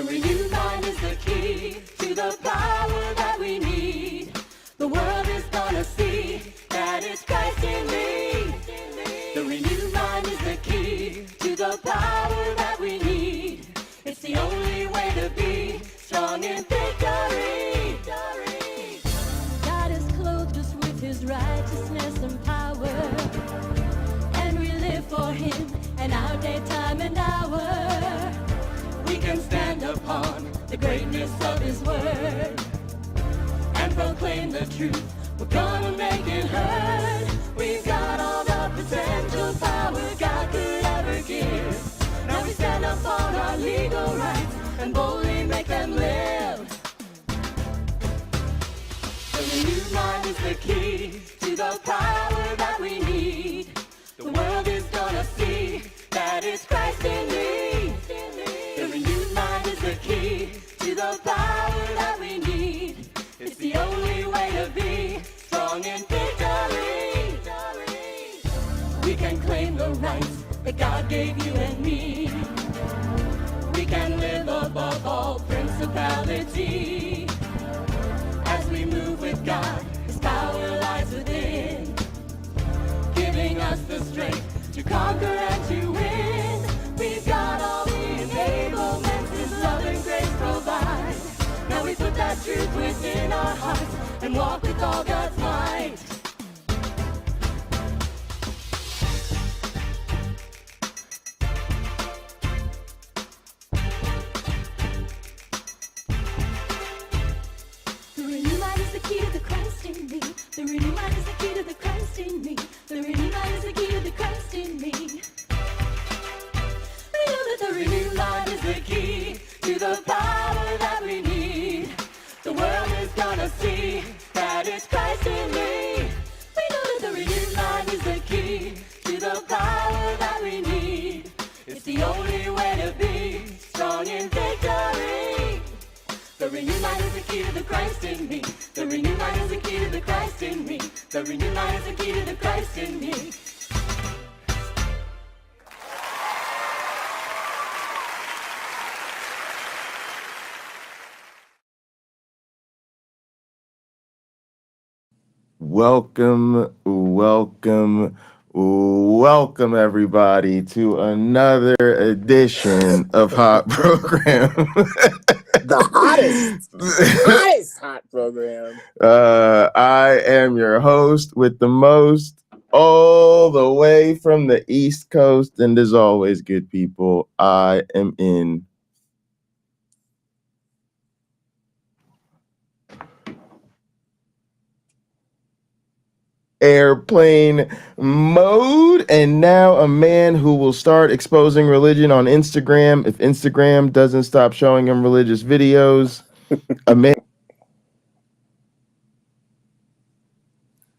The renewed mind is the key to the power that we need. The world is gonna see that it's Christ in me. The renewed mind is the key to the power that we need. It's the only way to be strong in victory. God has clothed us with his righteousness and power, and we live for him in our daytime and hour. We can stand upon the greatness of his word and proclaim the truth. We're gonna make it heard. We've got all the potential power God could ever give. Now we stand up on our legal rights and boldly make them live. The renewed mind is the key to the power that we need. The world is gonna see that it's Christ in me. The renewed mind is the key to the power that we need. It's the only way to be strong in victory. We can claim the rights that God gave you and me. We can live above all principality. As we move with God, his power lies within, giving us the strength to conquer and to win. We've got all the enablements his love and grace provide. Now we put that truth within our hearts and walk with all God's might. The renewed mind is the key to the Christ in me. The renewed mind is the key to the Christ in me. The renewed mind is the key to the Christ in me. We know that the renewed mind is the key to the power that we need. The world is gonna see that it's Christ in me. We know that the renewed mind is the key to the power that we need. It's the only way to be strong in victory. The renewed mind is the key to the Christ in me. The renewed mind is the key to the Christ in me. The renewed mind is the key to the Christ in me. Welcome everybody to another edition of Hot Program. The hottest hot program. I am your host with the most, all the way from the East Coast, and as always, good people, I am in airplane mode, and now a man who will start exposing religion on Instagram if Instagram doesn't stop showing him religious videos. A man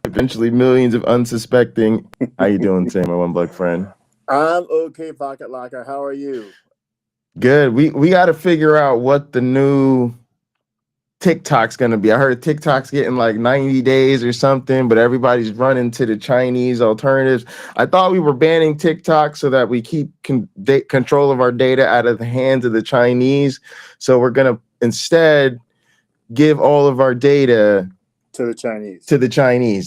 eventually millions of unsuspecting. How you doing, Sam, my one black friend? I'm okay, Pocket Locker. How are you? Good. We got to figure out what the new TikTok's gonna be. I heard TikTok's getting like 90 days or something, but everybody's running to the Chinese alternatives. I thought we were banning TikTok so that we keep control of our data out of the hands of the Chinese. So we're gonna instead give all of our data to the Chinese.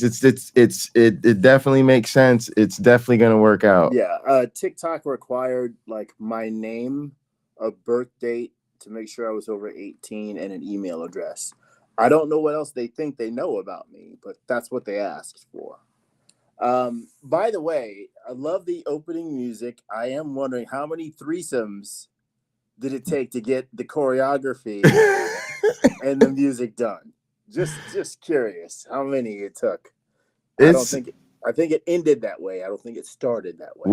It definitely makes sense. It's definitely gonna work out. Yeah. TikTok required like my name, a birth date, to make sure I was over 18, and an email address. I don't know what else they think they know about me, but that's what they asked for. By the way, I love the opening music. I am wondering how many threesomes did it take to get the choreography and the music done? Just curious how many it took. I think it ended that way. I don't think it started that way.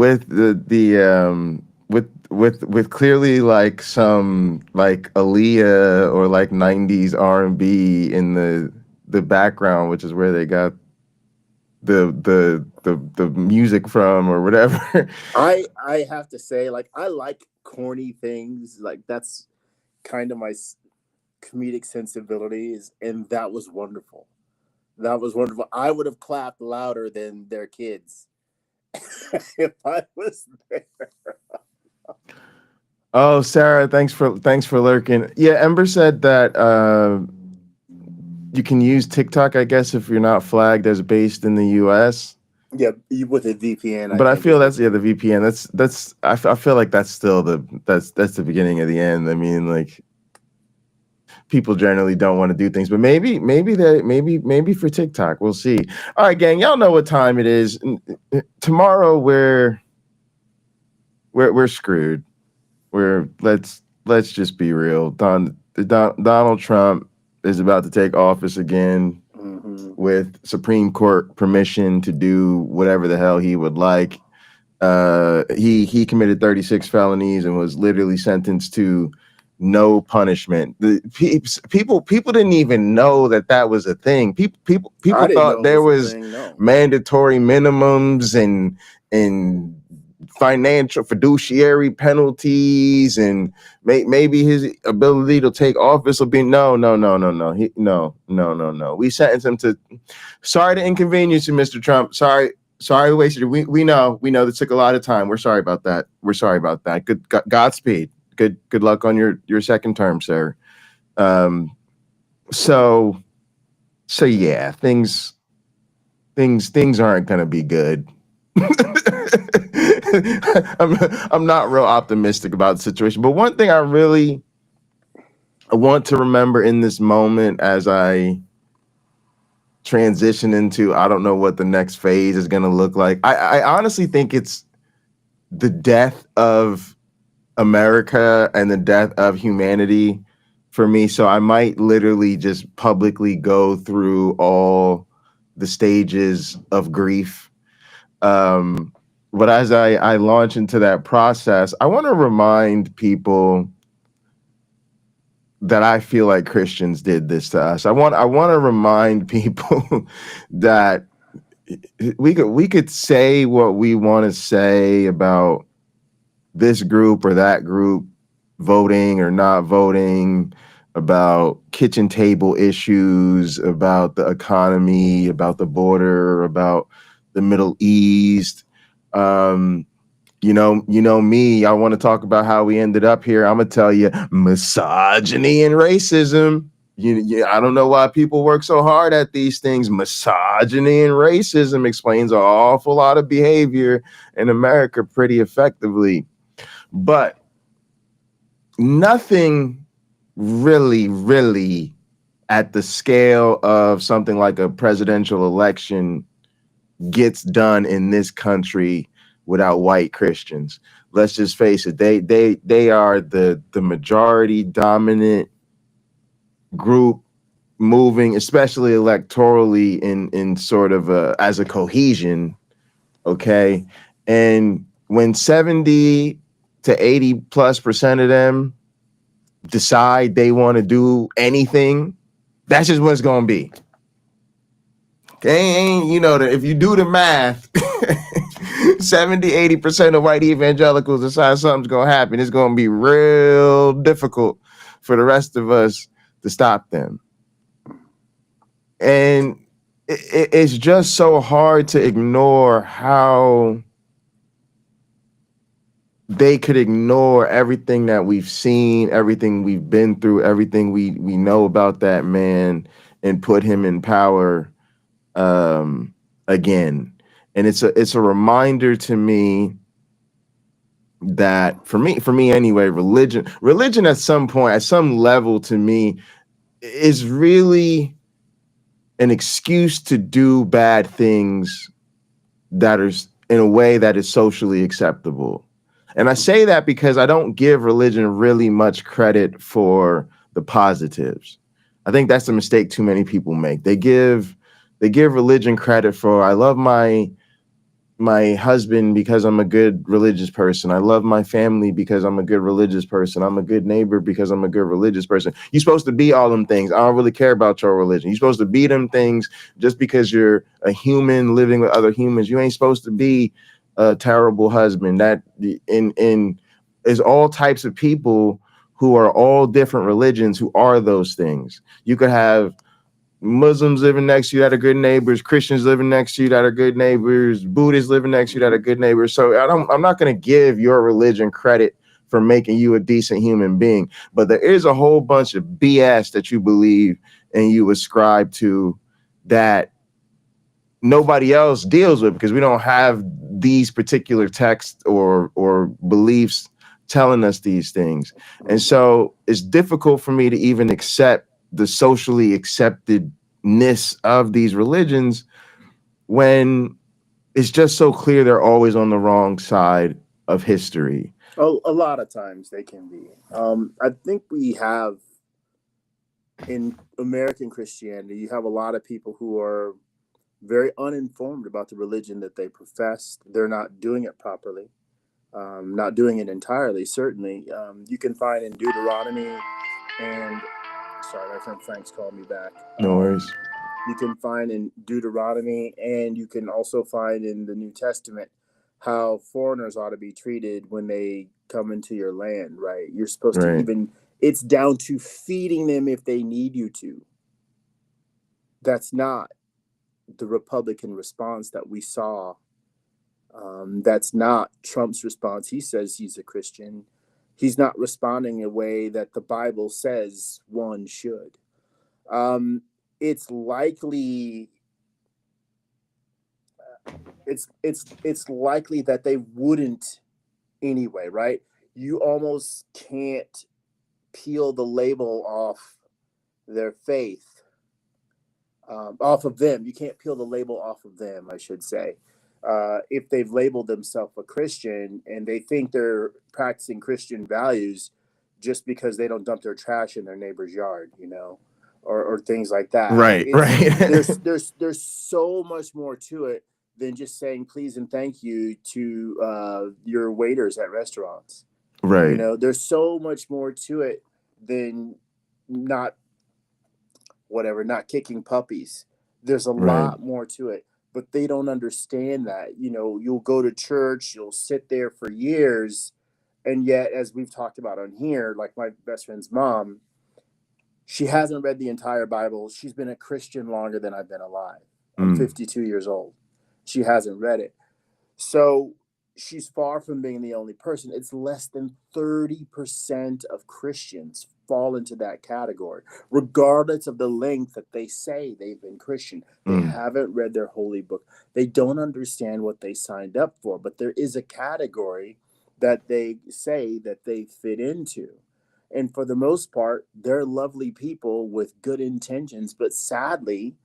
With clearly like some like Aaliyah or like 90s R&B in the background, which is where they got the music from or whatever. I have to say, like, I like corny things. Like, that's kind of my comedic sensibilities, and that was wonderful. That was wonderful. I would have clapped louder than their kids if I was there. Oh, Sarah, thanks for lurking. Yeah, Ember said that you can use TikTok, I guess, if you're not flagged as based in the US. Yeah, with a VPN, I But I think feel is what that's the VPN. I feel like that's still that's the beginning of the end. I mean, like people generally don't want to do things, but maybe for TikTok, we'll see. All right, gang, y'all know what time it is. Tomorrow we're screwed. Let's just be real. Donald Trump is about to take office again with Supreme Court permission to do whatever the hell he would like. He committed 36 felonies and was literally sentenced to no punishment. People didn't even know that was a thing. People thought there was mandatory minimums and financial fiduciary penalties, and maybe his ability to take office will be no. We sentenced him to. Sorry to inconvenience you, Mr. Trump. Sorry we wasted it. We know this took a lot of time. We're sorry about that. Good Godspeed. Good luck on your second term, sir. So yeah, things aren't gonna be good. I'm not real optimistic about the situation, but one thing I want to remember in this moment as I transition into, I don't know what the next phase is going to look like. I honestly think it's the death of America and the death of humanity for me. So I might literally just publicly go through all the stages of grief. But as I launch into that process, I want to remind people that I feel like Christians did this to us. I want to remind people that we could say what we want to say about this group or that group, voting or not voting, about kitchen table issues, about the economy, about the border, about the Middle East. You know me, I want to talk about how we ended up here. I'm gonna tell you, misogyny and racism. I don't know why people work so hard at these things. Misogyny and racism explains an awful lot of behavior in America pretty effectively. But nothing really at the scale of something like a presidential election gets done in this country without white Christians. Let's just face it. They are the majority dominant group moving, especially electorally in sort of as a cohesion. Okay. And when 70 to 80+% of them decide they want to do anything, that's just what it's going to be. Okay. If you do the math, 70-80% of white evangelicals decide something's going to happen. It's going to be real difficult for the rest of us to stop them. And it's just so hard to ignore how they could ignore everything that we've seen, everything we've been through, everything we know about that man, and put him in power again. And it's a reminder to me that for me anyway, religion at some point, at some level, to me, is really an excuse to do bad things that are in a way that is socially acceptable. And I say that because I don't give religion really much credit for the positives. I think that's a mistake too many people make. They give religion credit for, I love my husband because I'm a good religious person. I love my family because I'm a good religious person. I'm a good neighbor because I'm a good religious person. You're supposed to be all them things. I don't really care about your religion. You're supposed to be them things just because you're a human living with other humans. You ain't supposed to be a terrible husband. That in is all types of people who are all different religions who are those things. You could have Muslims living next to you that are good neighbors, Christians living next to you that are good neighbors, Buddhists living next to you that are good neighbors. So I'm not going to give your religion credit for making you a decent human being. But there is a whole bunch of BS that you believe and you ascribe to that nobody else deals with, because we don't have these particular texts or beliefs telling us these things. And so it's difficult for me to even accept the socially acceptedness of these religions when it's just so clear they're always on the wrong side of history. Oh, a lot of times they can be. I think we have in American Christianity, you have a lot of people who are very uninformed about the religion that they profess. They're not doing it properly, not doing it entirely, certainly. You can find in Deuteronomy and, sorry, my friend Frank's called me back. No worries. You can find in Deuteronomy, and you can also find in the New Testament how foreigners ought to be treated when they come into your land, right? You're supposed to even, it's down to feeding them if they need you to. That's not the Republican response that we saw. That's not Trump's response. He says he's a Christian. He's not responding in a way that the Bible says one should. It's likely it's likely that they wouldn't anyway, right? You almost can't peel the label off their faith, off of them. You can't peel the label off of them, I should say. If they've labeled themselves a Christian and they think they're practicing Christian values just because they don't dump their trash in their neighbor's yard, you know, or things like that. Right. There's so much more to it than just saying please and thank you to your waiters at restaurants. Right. You know, there's so much more to it than not kicking puppies. There's a lot more to it, but they don't understand that. You know, you'll go to church, you'll sit there for years, and yet, as we've talked about on here, like my best friend's mom, she hasn't read the entire Bible. She's been a Christian longer than I've been alive. I'm 52 years old. She hasn't read it. So she's far from being the only person. It's less than 30% of Christians fall into that category, regardless of the length that they say they've been Christian. They haven't read their holy book. They don't understand what they signed up for, but there is a category that they say that they fit into. And for the most part, they're lovely people with good intentions, but sadly,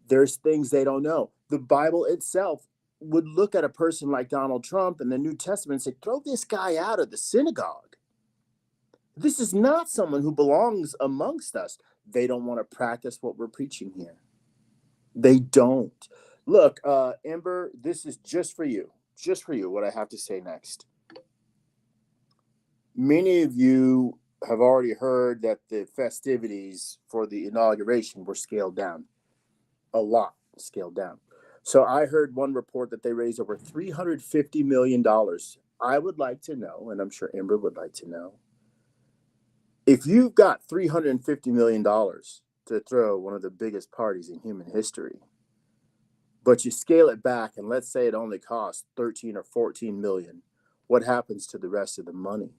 there's things they don't know. The Bible itself would look at a person like Donald Trump in the New Testament and say, throw this guy out of the synagogue. This is not someone who belongs amongst us. They don't want to practice what we're preaching here. They don't. Look, Ember, this is just for you, what I have to say next. Many of you have already heard that the festivities for the inauguration were scaled down. A lot scaled down. So I heard one report that they raised over $350 million. I would like to know, and I'm sure Ember would like to know, if you've got $350 million to throw one of the biggest parties in human history, but you scale it back and let's say it only costs 13 or 14 million, what happens to the rest of the money?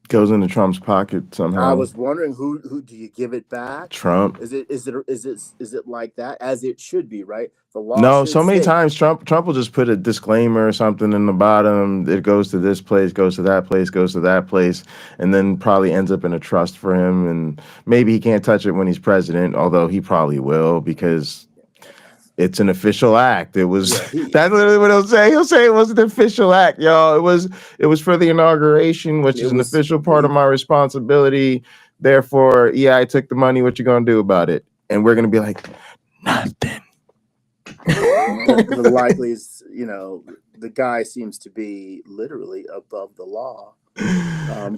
Goes into Trump's pocket somehow. I was wondering who do you give it back? Trump. Is it like that, as it should be, right? The law. No, so many times Trump will just put a disclaimer or something in the bottom. It goes to this place, goes to that place, goes to that place, and then probably ends up in a trust for him. And maybe he can't touch it when he's president, although he probably will, because it's an official act. It was that's literally what he'll say. He'll say it was an official act, y'all. It was for the inauguration, which is an official part of my responsibility. Therefore, yeah, I took the money. What you gonna do about it? And we're gonna be like, nothing. The likely is, you know, the guy seems to be literally above the law.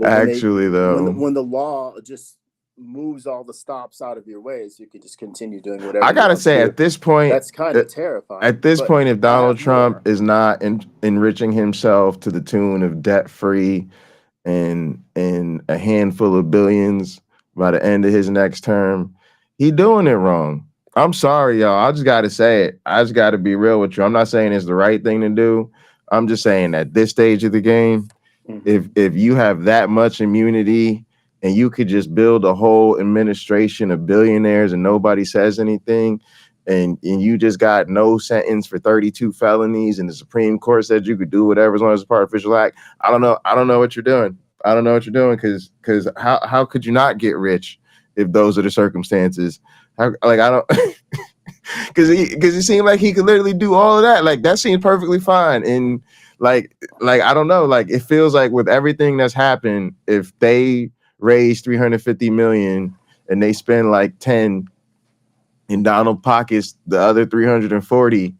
Actually, though, when the law just moves all the stops out of your way, so you can just continue doing whatever. I gotta say, at this point, that's kind of terrifying. At this point, if Donald Trump is not enriching himself to the tune of debt-free and a handful of billions by the end of his next term, he doing it wrong. I'm sorry, y'all. I just gotta say it. I just gotta be real with you. I'm not saying it's the right thing to do. I'm just saying at this stage of the game, If you have that much immunity and you could just build a whole administration of billionaires and nobody says anything, and you just got no sentence for 32 felonies, and the Supreme Court said you could do whatever as long as it's part of official act. I don't know what you're doing. I don't know what you're doing, because how could you not get rich if those are the circumstances? I don't because it seemed like he could literally do all of that. Like, that seemed perfectly fine. And like I don't know, like, it feels like with everything that's happened, if they raise 350 million and they spend like 10 in Donald pockets the other 340,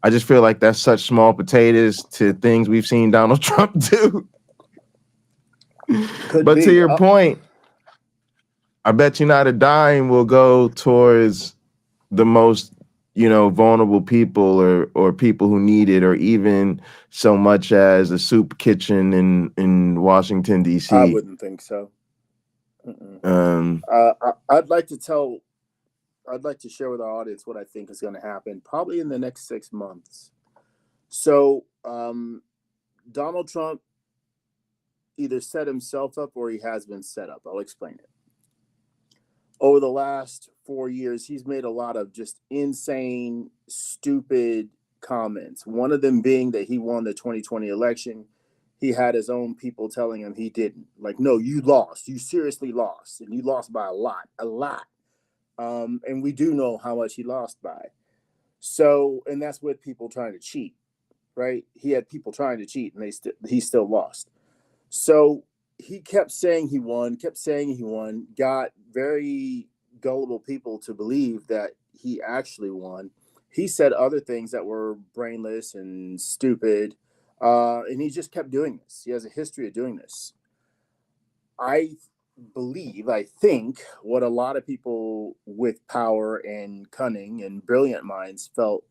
I just feel like that's such small potatoes to things we've seen Donald Trump do. But to your point, I bet you not a dime will go towards the most, vulnerable people or people who need it, or even so much as a soup kitchen in Washington, D.C. I wouldn't think so. I'd like to share with our audience what I think is going to happen probably in the next 6 months. So Donald Trump either set himself up or he has been set up. I'll explain it. Over the last 4 years, he's made a lot of just insane, stupid comments. One of them being that he won the 2020 election. He had his own people telling him he didn't. Like, no, you lost. You seriously lost. And you lost by a lot. And we do know how much he lost by. So, and that's with people trying to cheat, right? He had people trying to cheat, and he still lost. So he kept saying he won, got very gullible people to believe that he actually won. He said other things that were brainless and stupid, and he just kept doing this. He has a history of doing this. I think what a lot of people with power and cunning and brilliant minds felt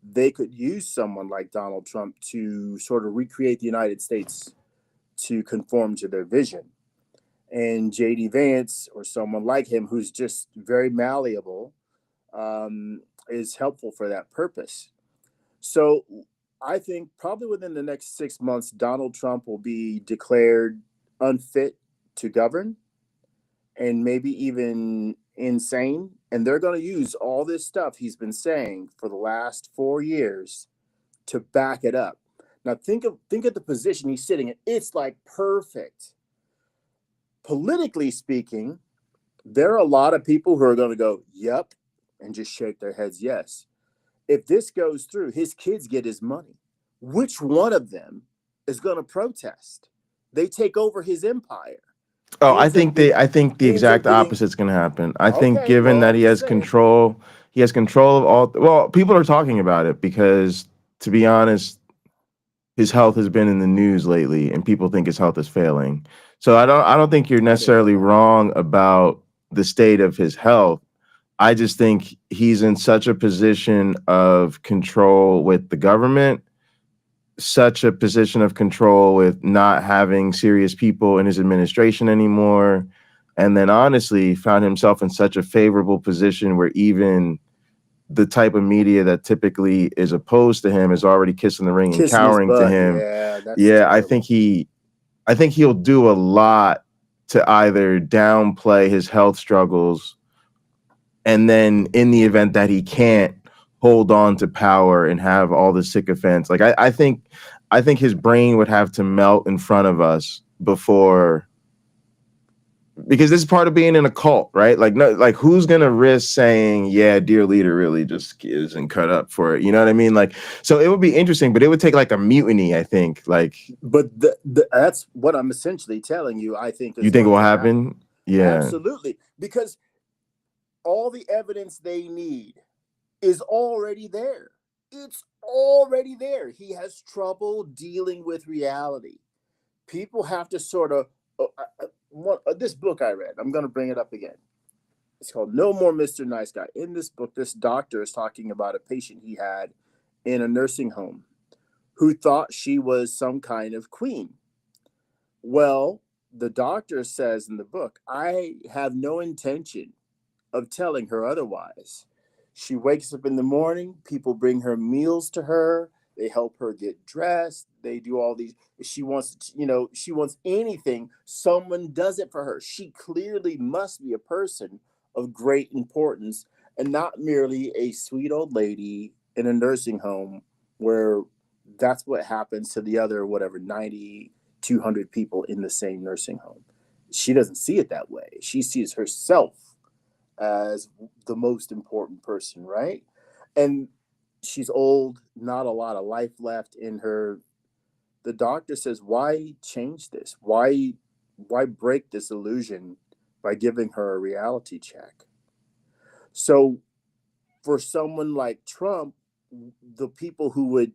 they could use someone like Donald Trump to sort of recreate the United States to conform to their vision. And J.D. Vance, or someone like him who's just very malleable, is helpful for that purpose. So I think probably within the next 6 months, Donald Trump will be declared unfit to govern, and maybe even insane. And they're going to use all this stuff he's been saying for the last 4 years to back it up. Now, think of the position he's sitting in. It's like perfect. Politically speaking, there are a lot of people who are going to go, yep, and just shake their heads yes. If this goes through, his kids get his money. Which one of them is going to protest? They take over his empire. Oh, I think the exact opposite is going to happen. I think, given that he has control of all. Well, people are talking about it because, to be honest, his health has been in the news lately, and people think his health is failing. So I don't think you're necessarily wrong about the state of his health. I just think he's in such a position of control with the government, such a position of control with not having serious people in his administration anymore, and then honestly found himself in such a favorable position where even the type of media that typically is opposed to him is already kissing the ring and cowering to him. Yeah, I think he'll do a lot to either downplay his health struggles, and then in the event that he can't hold on to power and have all the sycophants, like I think his brain would have to melt in front of us before. Because this is part of being in a cult, right? Like, no, like, who's gonna risk saying, "Yeah, dear leader really just isn't cut up for it"? You know what I mean? Like, so it would be interesting, but it would take like a mutiny, I think. Like, but that's what I'm essentially telling you. I think you think it will happen? Yeah, absolutely, because all the evidence they need is already there. It's already there. He has trouble dealing with reality. People have to sort of. This book I read, I'm going to bring it up again. It's called No More Mr. Nice Guy. In this book, this doctor is talking about a patient he had in a nursing home who thought she was some kind of queen. Well, the doctor says in the book, I have no intention of telling her otherwise. She wakes up in the morning, people bring her meals to her, They help her get dressed. They do all these. She wants, she wants anything. Someone does it for her. She clearly must be a person of great importance and not merely a sweet old lady in a nursing home where that's what happens to the other, whatever, 90, 200 people in the same nursing home. She doesn't see it that way. She sees herself as the most important person, right? And she's old, not a lot of life left in her. The doctor says, why change this? Why break this illusion by giving her a reality check? So for someone like Trump, the people who would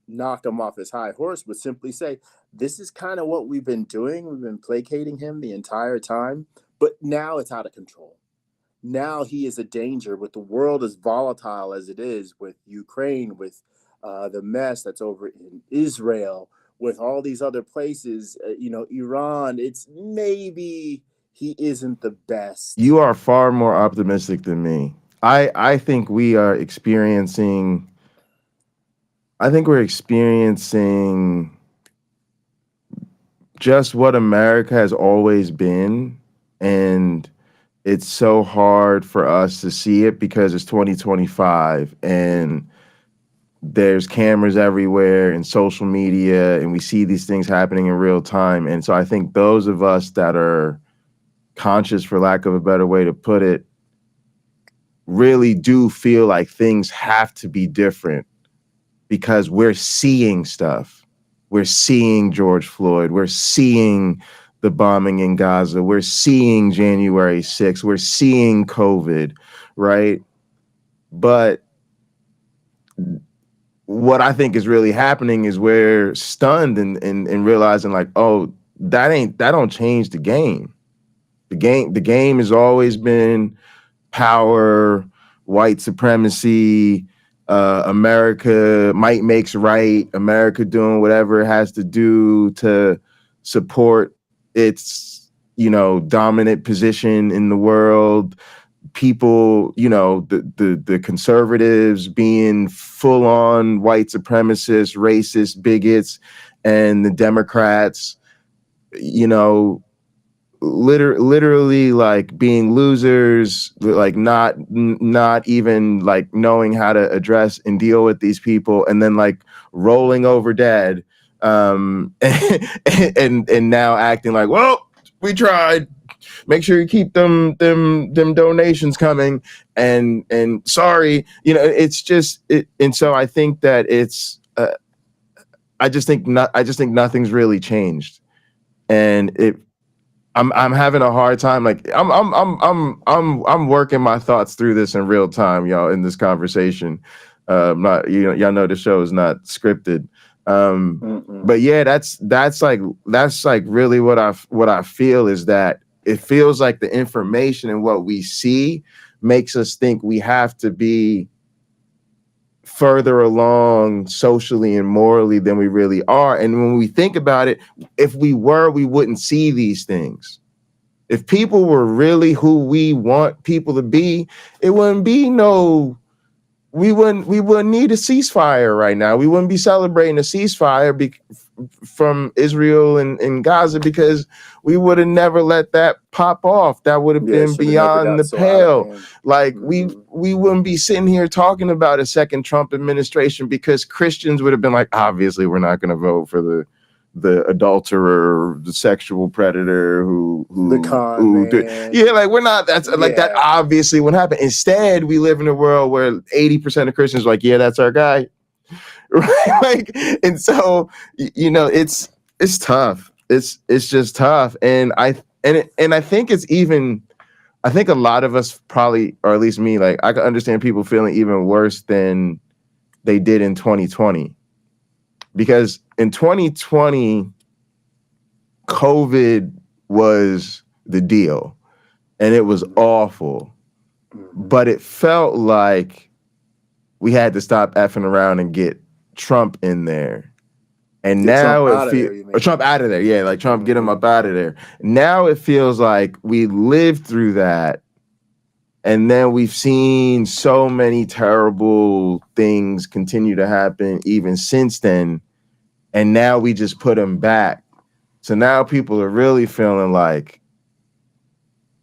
knock him off his high horse would simply say, this is kind of what we've been doing. We've been placating him the entire time, but now it's out of control. Now he is a danger with the world as volatile as it is, with Ukraine, with the mess that's over in Israel, with all these other places, Iran. It's maybe he isn't the best. You are far more optimistic than me. I think we are experiencing. I think we're experiencing just what America has always been, and it's so hard for us to see it because it's 2025 and there's cameras everywhere and social media, and we see these things happening in real time. And so I think those of us that are conscious, for lack of a better way to put it, really do feel like things have to be different because we're seeing stuff. We're seeing George Floyd. We're seeing the bombing in Gaza. We're seeing January 6th. We're seeing COVID, right? But what I think is really happening is we're stunned and realizing like, oh, that don't change the game. The game has always been power, white supremacy, America, might makes right, America doing whatever it has to do to support its, dominant position in the world. People, the conservatives being full on white supremacists, racist, bigots, and the Democrats, literally like being losers, like not even like knowing how to address and deal with these people, and then like rolling over dead, and now acting like, well, we tried. Make sure you keep them donations coming, and sorry, it's just it. And so I think that it's I just think nothing's really changed, and I'm having a hard time. Like I'm working my thoughts through this in real time, y'all, in this conversation. Not y'all know the show is not scripted. But yeah, that's like really what I feel is that it feels like the information and what we see makes us think we have to be further along socially and morally than we really are. And when we think about it, if we were, we wouldn't see these things. If people were really who we want people to be, it wouldn't be we wouldn't need a ceasefire right now. We wouldn't be celebrating a ceasefire from Israel and Gaza, because we would have never let that pop off. That would have been beyond the pale. Like we wouldn't be sitting here talking about a second Trump administration, because Christians would have been like, obviously we're not going to vote for the adulterer, the sexual predator who yeah, like we're not, that's like that obviously what happened. Instead, we live in a world where 80% of Christians are like, yeah, that's our guy. Right? Like, and so it's tough. It's just tough. And I think it's even, I think a lot of us probably, or at least me, like I can understand people feeling even worse than they did in 2020. Because in 2020, COVID was the deal, and it was awful. But it felt like we had to stop effing around and get Trump in there. And now it feels Trump out of there. Yeah, like Trump, get him up out of there. Now it feels like we lived through that, And then we've seen so many terrible things continue to happen even since then. And now we just put them back. So now people are really feeling like,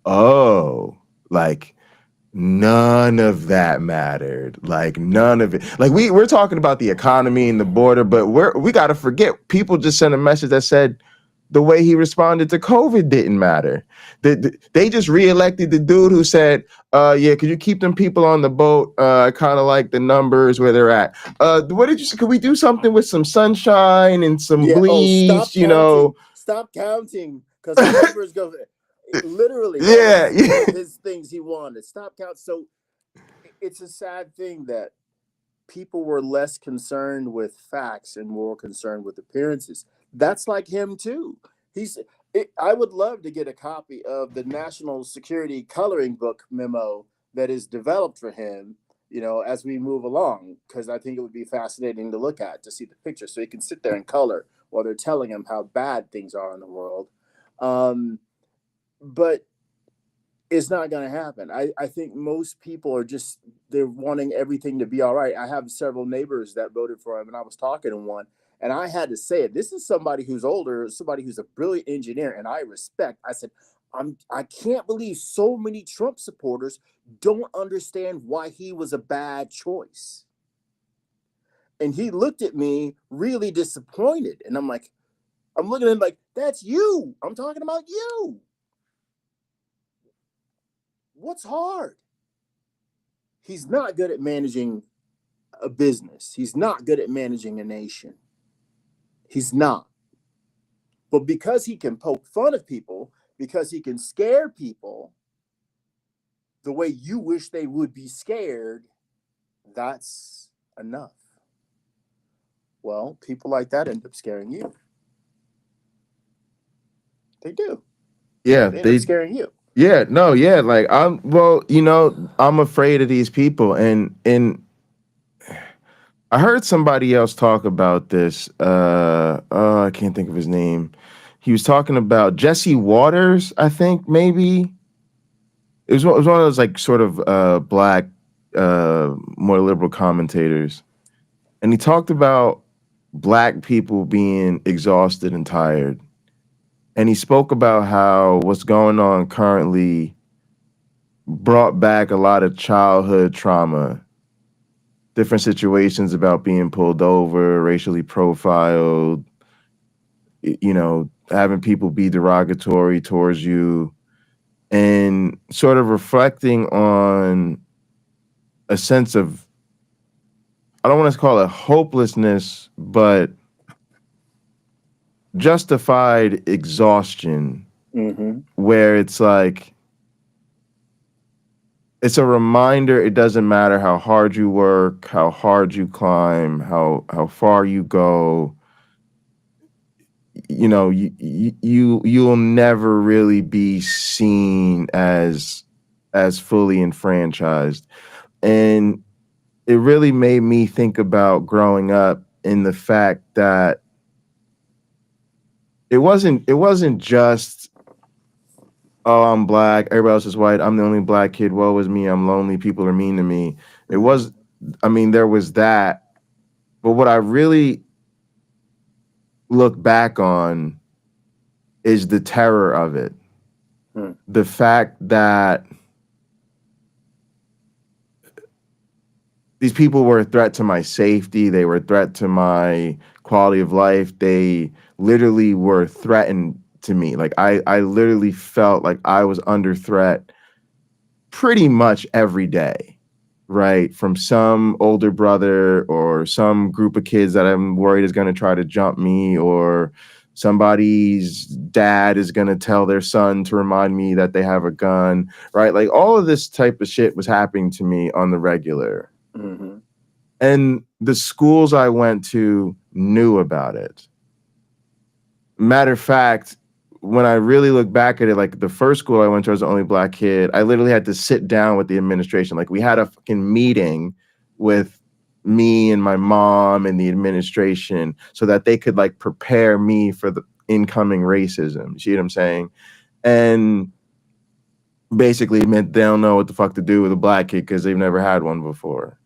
oh, like none of that mattered. Like none of it. Like we're talking about the economy and the border, but we got to forget. People just sent a message that said the way he responded to COVID didn't matter. They just reelected the dude who said, yeah, could you keep them people on the boat? I kind of like the numbers where they're at. What did you say? Could we do something with some sunshine and some Yeah. bleach, Stop counting. Stop counting, because the numbers go literally. Yeah. His things he wanted. Stop counting. So it's a sad thing that people were less concerned with facts and more concerned with appearances. That's like him too. I would love to get a copy of the National Security Coloring Book memo that is developed for him, as we move along, because I think it would be fascinating to look at, to see the picture, so he can sit there and color while they're telling him how bad things are in the world. But it's not going to happen. I think most people they're wanting everything to be all right. I have several neighbors that voted for him, and I was talking to one, and I had to say it. This is somebody who's older, somebody who's a brilliant engineer, and I respect. I said, I can't believe so many Trump supporters don't understand why he was a bad choice. And he looked at me really disappointed, and I'm looking at him like, that's you. I'm talking about you. What's hard? He's not good at managing a business. He's not good at managing a nation. He's not. But because he can poke fun of people, because he can scare people the way you wish they would be scared, that's enough. Well, people like that end up scaring you. They do. Yeah, they end up scaring you. Yeah, no, yeah, like I'm afraid of these people, and I heard somebody else talk about this. I can't think of his name. He was talking about Jesse Waters, I think maybe. It was one of those like sort of black, more liberal commentators, and he talked about black people being exhausted and tired. And he spoke about how what's going on currently brought back a lot of childhood trauma, different situations about being pulled over, racially profiled, having people be derogatory towards you, and sort of reflecting on a sense of, I don't want to call it hopelessness, but justified exhaustion, where it's like, it's a reminder it doesn't matter how hard you work, how hard you climb, how far you go, you'll never really be seen as fully enfranchised. And it really made me think about growing up in the fact that it wasn't just, oh, I'm black, everybody else is white, I'm the only black kid, woe is me, I'm lonely, people are mean to me. There was that. But what I really look back on is the terror of it. The fact that these people were a threat to my safety, they were a threat to my quality of life, they literally were threatened to me. Like I literally felt like I was under threat pretty much every day, right? From some older brother or some group of kids that I'm worried is going to try to jump me, or somebody's dad is going to tell their son to remind me that they have a gun, right? Like all of this type of shit was happening to me on the regular. And the schools I went to knew about it. Matter of fact, when I really look back at it, like the first school I went to, I was the only black kid. I literally had to sit down with the administration. Like we had a fucking meeting with me and my mom and the administration so that they could like prepare me for the incoming racism. You see what I'm saying? And basically meant they don't know what the fuck to do with a black kid because they've never had one before.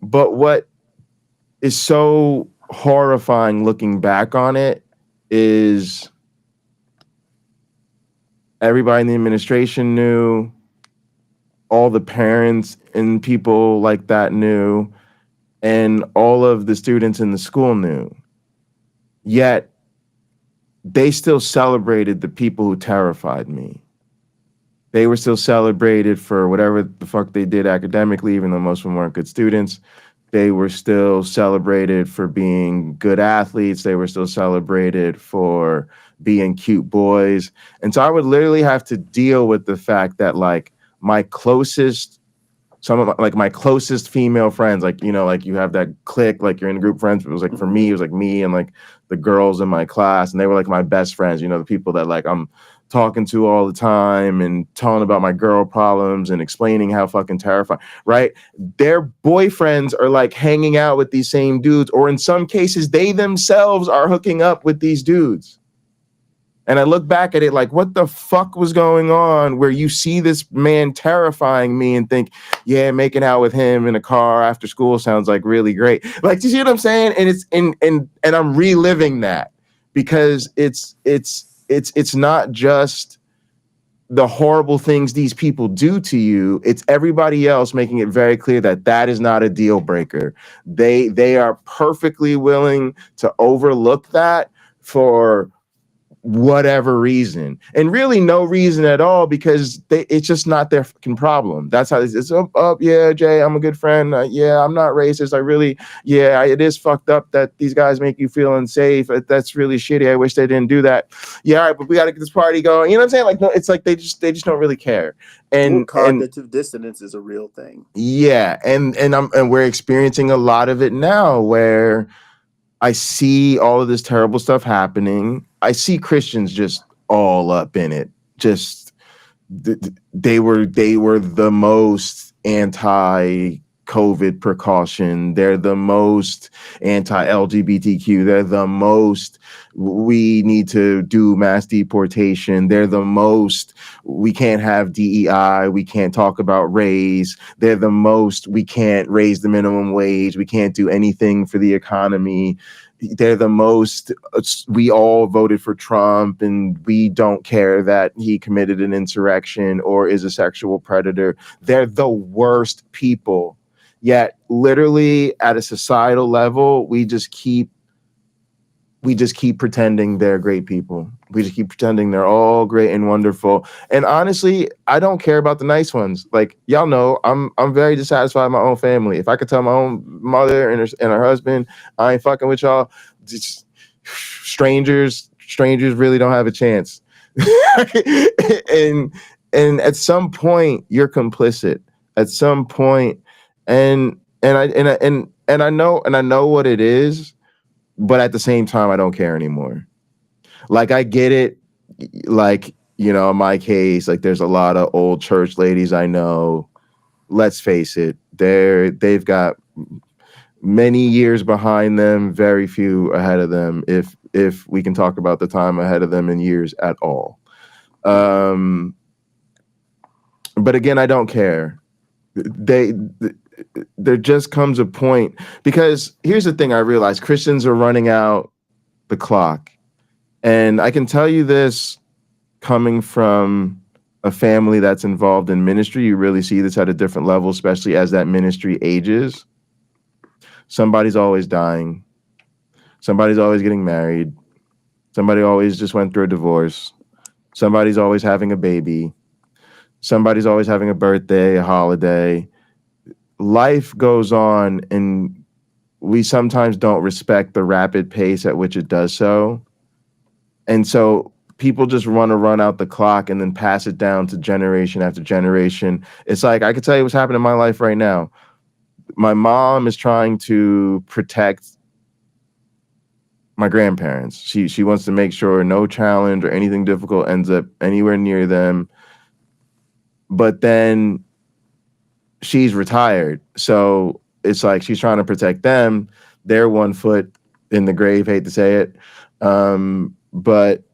But what is so horrifying looking back on it is everybody in the administration knew, all the parents and people like that knew, and all of the students in the school knew. Yet they still celebrated the people who terrified me. They were still celebrated for whatever the fuck they did academically, even though most of them weren't good students. They were still celebrated for being good athletes. They were still celebrated for being cute boys. And so I would literally have to deal with the fact that like my closest, like my closest female friends, like, you know, like you have that clique, like you're in a group of friends. But it was like, for me, it was like me and like the girls in my class, and they were like my best friends, you know, the people that like I'm talking to all the time and telling about my girl problems and explaining how fucking terrifying, right? Their boyfriends are like hanging out with these same dudes, or in some cases, they themselves are hooking up with these dudes. And I look back at it like, what the fuck was going on where you see this man terrifying me and think, yeah, making out with him in a car after school sounds like really great. Like, do you see what I'm saying? And it's and I'm reliving that because it's not just the horrible things these people do to you. It's everybody else making it very clear that that is not a deal breaker. They are perfectly willing to overlook that for whatever reason, and really no reason at all, because it's just not their fucking problem. That's how it's yeah, Jay, I'm a good friend. Yeah, I'm not racist. It is fucked up that these guys make you feel unsafe. That's really shitty. I wish they didn't do that. Yeah, all right, but we got to get this party going. You know what I'm saying? Like, no, it's like they just don't really care. And cognitive dissonance is a real thing. Yeah, and we're experiencing a lot of it now, where I see all of this terrible stuff happening. I see Christians just all up in it. Just they were the most anti-COVID precaution. They're the most anti-LGBTQ. They're the most we need to do mass deportation. They're the most we can't have DEI. We can't talk about race. They're the most we can't raise the minimum wage. We can't do anything for the economy. They're the most we all voted for Trump and we don't care that he committed an insurrection or is a sexual predator. They're the worst people. Yet literally at a societal level, we just keep pretending they're great people. We just keep pretending they're all great and wonderful. And honestly, I don't care about the nice ones. Like, y'all know, I'm very dissatisfied with my own family. If I could tell my own mother and her husband, I ain't fucking with y'all, just strangers really don't have a chance. and at some point, you're complicit. At some point, and I know what it is. But at the same time, I don't care anymore. Like, I get it. Like, you know, in my case, like there's a lot of old church ladies I know. Let's face it, they've got many years behind them, very few ahead of them, if we can talk about the time ahead of them in years at all. But again, I don't care. There just comes a point, because here's the thing I realized: Christians are running out the clock. And I can tell you this, coming from a family that's involved in ministry, you really see this at a different level, especially as that ministry ages. Somebody's always dying. Somebody's always getting married. Somebody always just went through a divorce. Somebody's always having a baby. Somebody's always having a birthday, a holiday. Life goes on, and we sometimes don't respect the rapid pace at which it does so. And so people just want to run out the clock and then pass it down to generation after generation. It's like, I could tell you what's happening in my life right now. My mom is trying to protect my grandparents. She wants to make sure no challenge or anything difficult ends up anywhere near them. But then she's retired. So it's like she's trying to protect them. They're 1 foot in the grave, hate to say it. But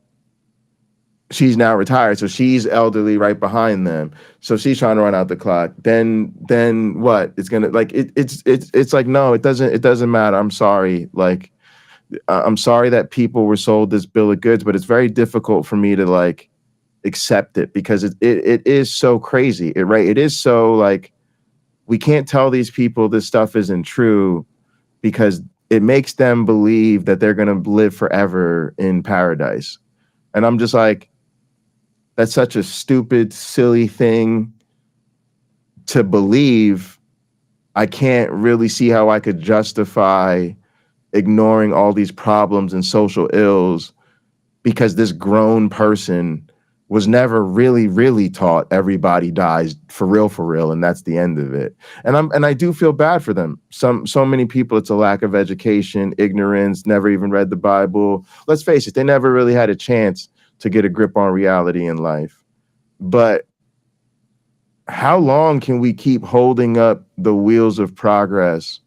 she's now retired, so she's elderly right behind them. So she's trying to run out the clock. Then what? It's gonna like it's like no, it doesn't matter. I'm sorry. Like I'm sorry that people were sold this bill of goods, but it's very difficult for me to like accept it because it is so crazy. It is so like we can't tell these people this stuff isn't true because it makes them believe that they're gonna live forever in paradise. And I'm just like, that's such a stupid, silly thing to believe. I can't really see how I could justify ignoring all these problems and social ills because this grown person was never really taught everybody dies for real, and that's the end of it. And I do feel bad for them. So many people, it's a lack of education, ignorance, never even read the Bible. Let's face it, they never really had a chance to get a grip on reality in life. But how long can we keep holding up the wheels of progress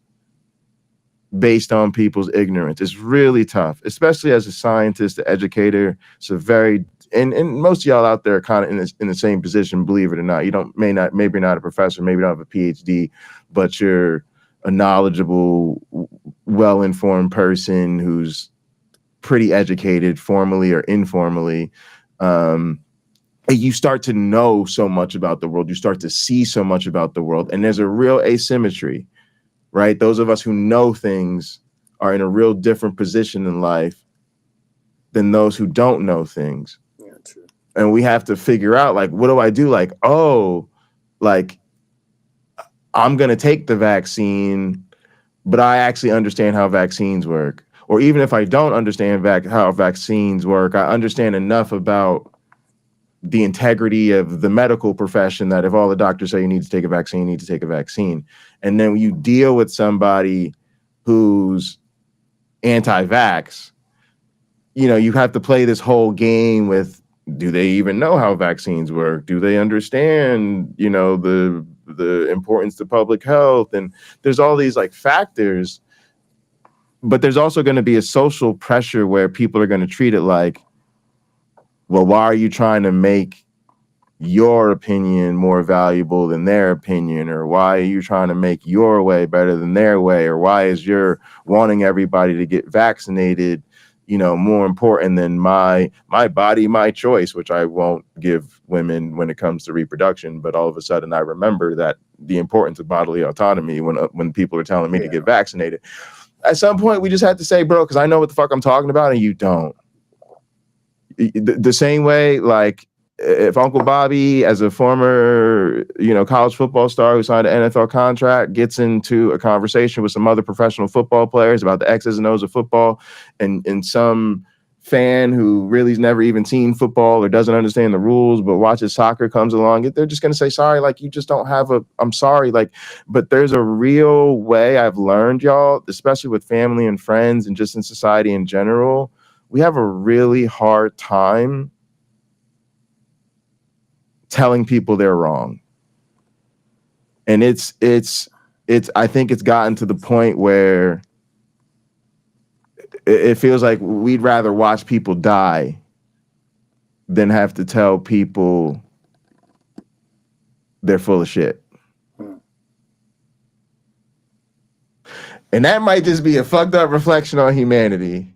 based on people's ignorance? It's really tough, especially as a scientist, an educator. It's a very and most of y'all out there are kind of in the same position, believe it or not. Maybe you're not a professor, maybe you don't have a PhD, but you're a knowledgeable, well-informed person who's pretty educated, formally or informally. You start to know so much about the world. You start to see so much about the world. And there's a real asymmetry, right? Those of us who know things are in a real different position in life than those who don't know things. Yeah, true. And we have to figure out, like, what do I do? Like, oh, like, I'm going to take the vaccine, but I actually understand how vaccines work. Or even if I don't understand how vaccines work, I understand enough about the integrity of the medical profession that if all the doctors say you need to take a vaccine, you need to take a vaccine. And then when you deal with somebody who's anti-vax, you know, you have to play this whole game with, do they even know how vaccines work? Do they understand, you know, the importance to public health? And there's all these like factors, but there's also going to be a social pressure where people are going to treat it like, well, why are you trying to make your opinion more valuable than their opinion? Or why are you trying to make your way better than their way? Or why is your wanting everybody to get vaccinated, you know, more important than my body, my choice, which I won't give women when it comes to reproduction. But all of a sudden I remember that the importance of bodily autonomy when people are telling me to get vaccinated. At some point we just have to say, bro, because I know what the fuck I'm talking about and you don't. The same way, like, if Uncle Bobby, as a former, you know, college football star who signed an NFL contract, gets into a conversation with some other professional football players about the X's and O's of football, and some fan who really's never even seen football or doesn't understand the rules but watches soccer comes along, they're just going to say, sorry, like, you just don't have I'm sorry, like, but there's a real way I've learned, y'all, especially with family and friends and just in society in general. We have a really hard time telling people they're wrong. And it's I think it's gotten to the point where it feels like we'd rather watch people die than have to tell people they're full of shit. And that might just be a fucked up reflection on humanity.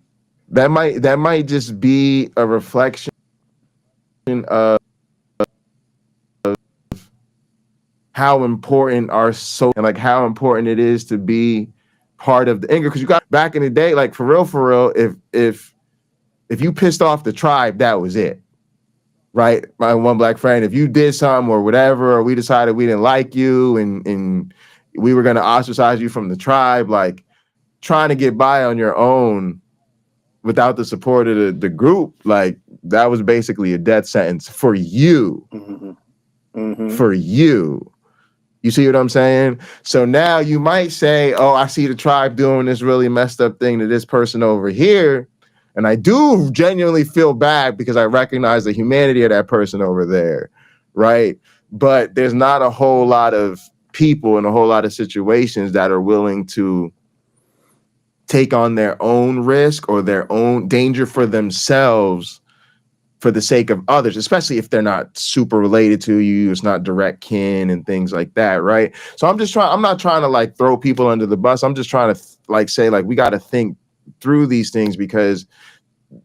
That might just be a reflection of how important and like how important it is to be part of the anger. Because you got back in the day, like, for real, if you pissed off the tribe, that was it, right? My one black friend, if you did something or whatever, or we decided we didn't like you and we were going to ostracize you from the tribe, like, trying to get by on your own without the support of the group, like, that was basically a death sentence for you. Mm-hmm. Mm-hmm. For you. You see what I'm saying? So now you might say, oh, I see the tribe doing this really messed up thing to this person over here. And I do genuinely feel bad because I recognize the humanity of that person over there, right? But there's not a whole lot of people in a whole lot of situations that are willing to take on their own risk or their own danger for themselves for the sake of others, especially if they're not super related to you, it's not direct kin and things like that, right? So I'm not trying to like throw people under the bus. I'm just trying to like say like we got to think through these things, because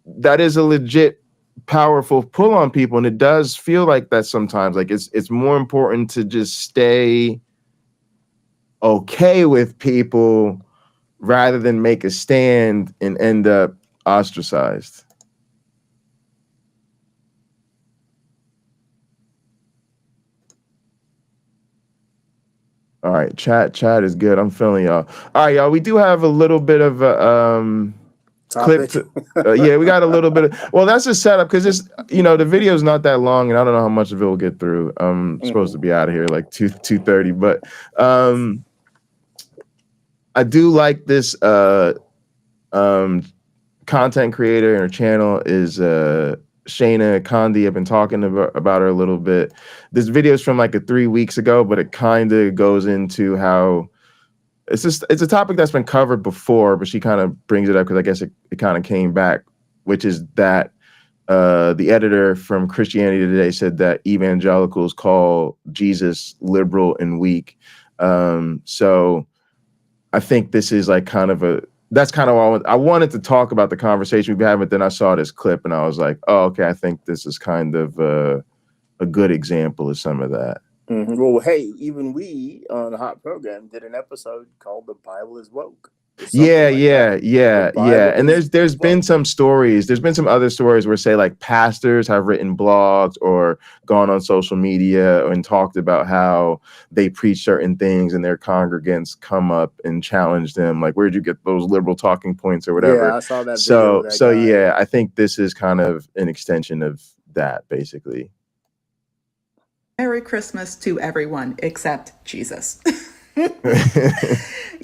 that is a legit powerful pull on people, and it does feel like that sometimes. Like it's more important to just stay okay with people rather than make a stand and end up ostracized. All right, chat is good. I'm feeling y'all. All right, y'all. We do have a little bit of a clip. Yeah, we got a little bit of. Well, that's a setup because it's the video is not that long, and I don't know how much of it will get through. I'm supposed to be out of here like 2:30, but I do like this content creator, and her channel is Shayna Condi. I've been talking about her a little bit. This video is from like 3 weeks ago, but it kind of goes into how it's a topic that's been covered before, but she kind of brings it up because I guess it kind of came back, which is that the editor from Christianity Today said that evangelicals call Jesus liberal and weak. So I think this is like that's kind of all I wanted to talk about, the conversation we've been having. But then I saw this clip and I was like, oh, okay, I think this is kind of a good example of some of that. Well, hey, even we on the Hot Program did an episode called "The Bible is Woke." Yeah. And there's been some stories. There's been some other stories where, say, like pastors have written blogs or gone on social media and talked about how they preach certain things and their congregants come up and challenge them. Like, where'd you get those liberal talking points or whatever? Yeah, I saw that video. So yeah, I think this is kind of an extension of that, basically. Merry Christmas to everyone except Jesus.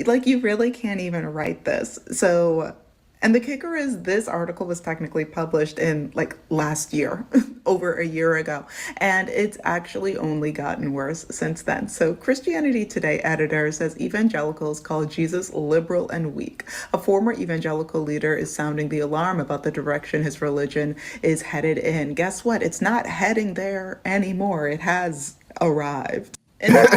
Like, you really can't even write this. So, and the kicker is this article was technically published in like last year, over a year ago, and it's actually only gotten worse since then. So Christianity Today editor says evangelicals call Jesus liberal and weak. A former evangelical leader is sounding the alarm about the direction his religion is headed in. Guess what? It's not heading there anymore. It has arrived. And it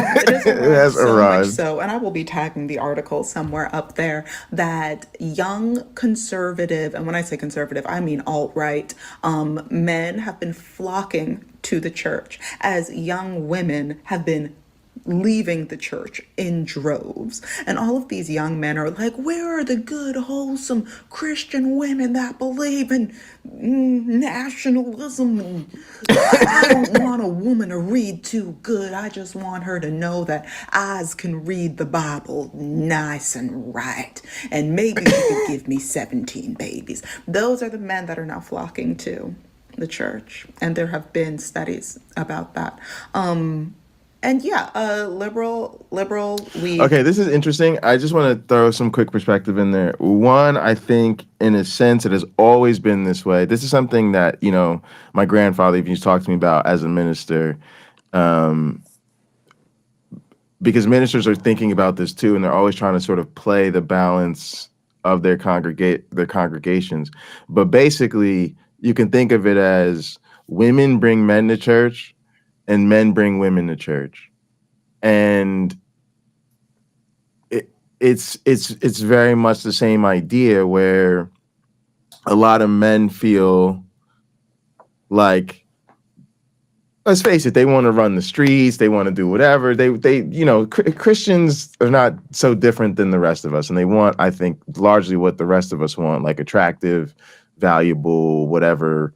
has arrived so much so, and I will be tagging the article somewhere up there, that young conservative, and when I say conservative, I mean alt-right, men have been flocking to the church as young women have been leaving the church in droves. And all of these young men are like, where are the good, wholesome Christian women that believe in nationalism? I don't want a woman to read too good. I just want her to know that eyes can read the Bible nice and right. And maybe she could give me 17 babies. Those are the men that are now flocking to the church. And there have been studies about that. And yeah, liberal, we. Okay, this is interesting. I just want to throw some quick perspective in there. One, I think in a sense it has always been this way. This is something that, my grandfather even used to talk to me about as a minister, because ministers are thinking about this too, and they're always trying to sort of play the balance of their congregations. But basically, you can think of it as women bring men to church, and men bring women to church, and it's very much the same idea, where a lot of men feel like, let's face it, they want to run the streets, they want to do whatever. Christians are not so different than the rest of us, and they want, I think, largely what the rest of us want, like attractive, valuable, whatever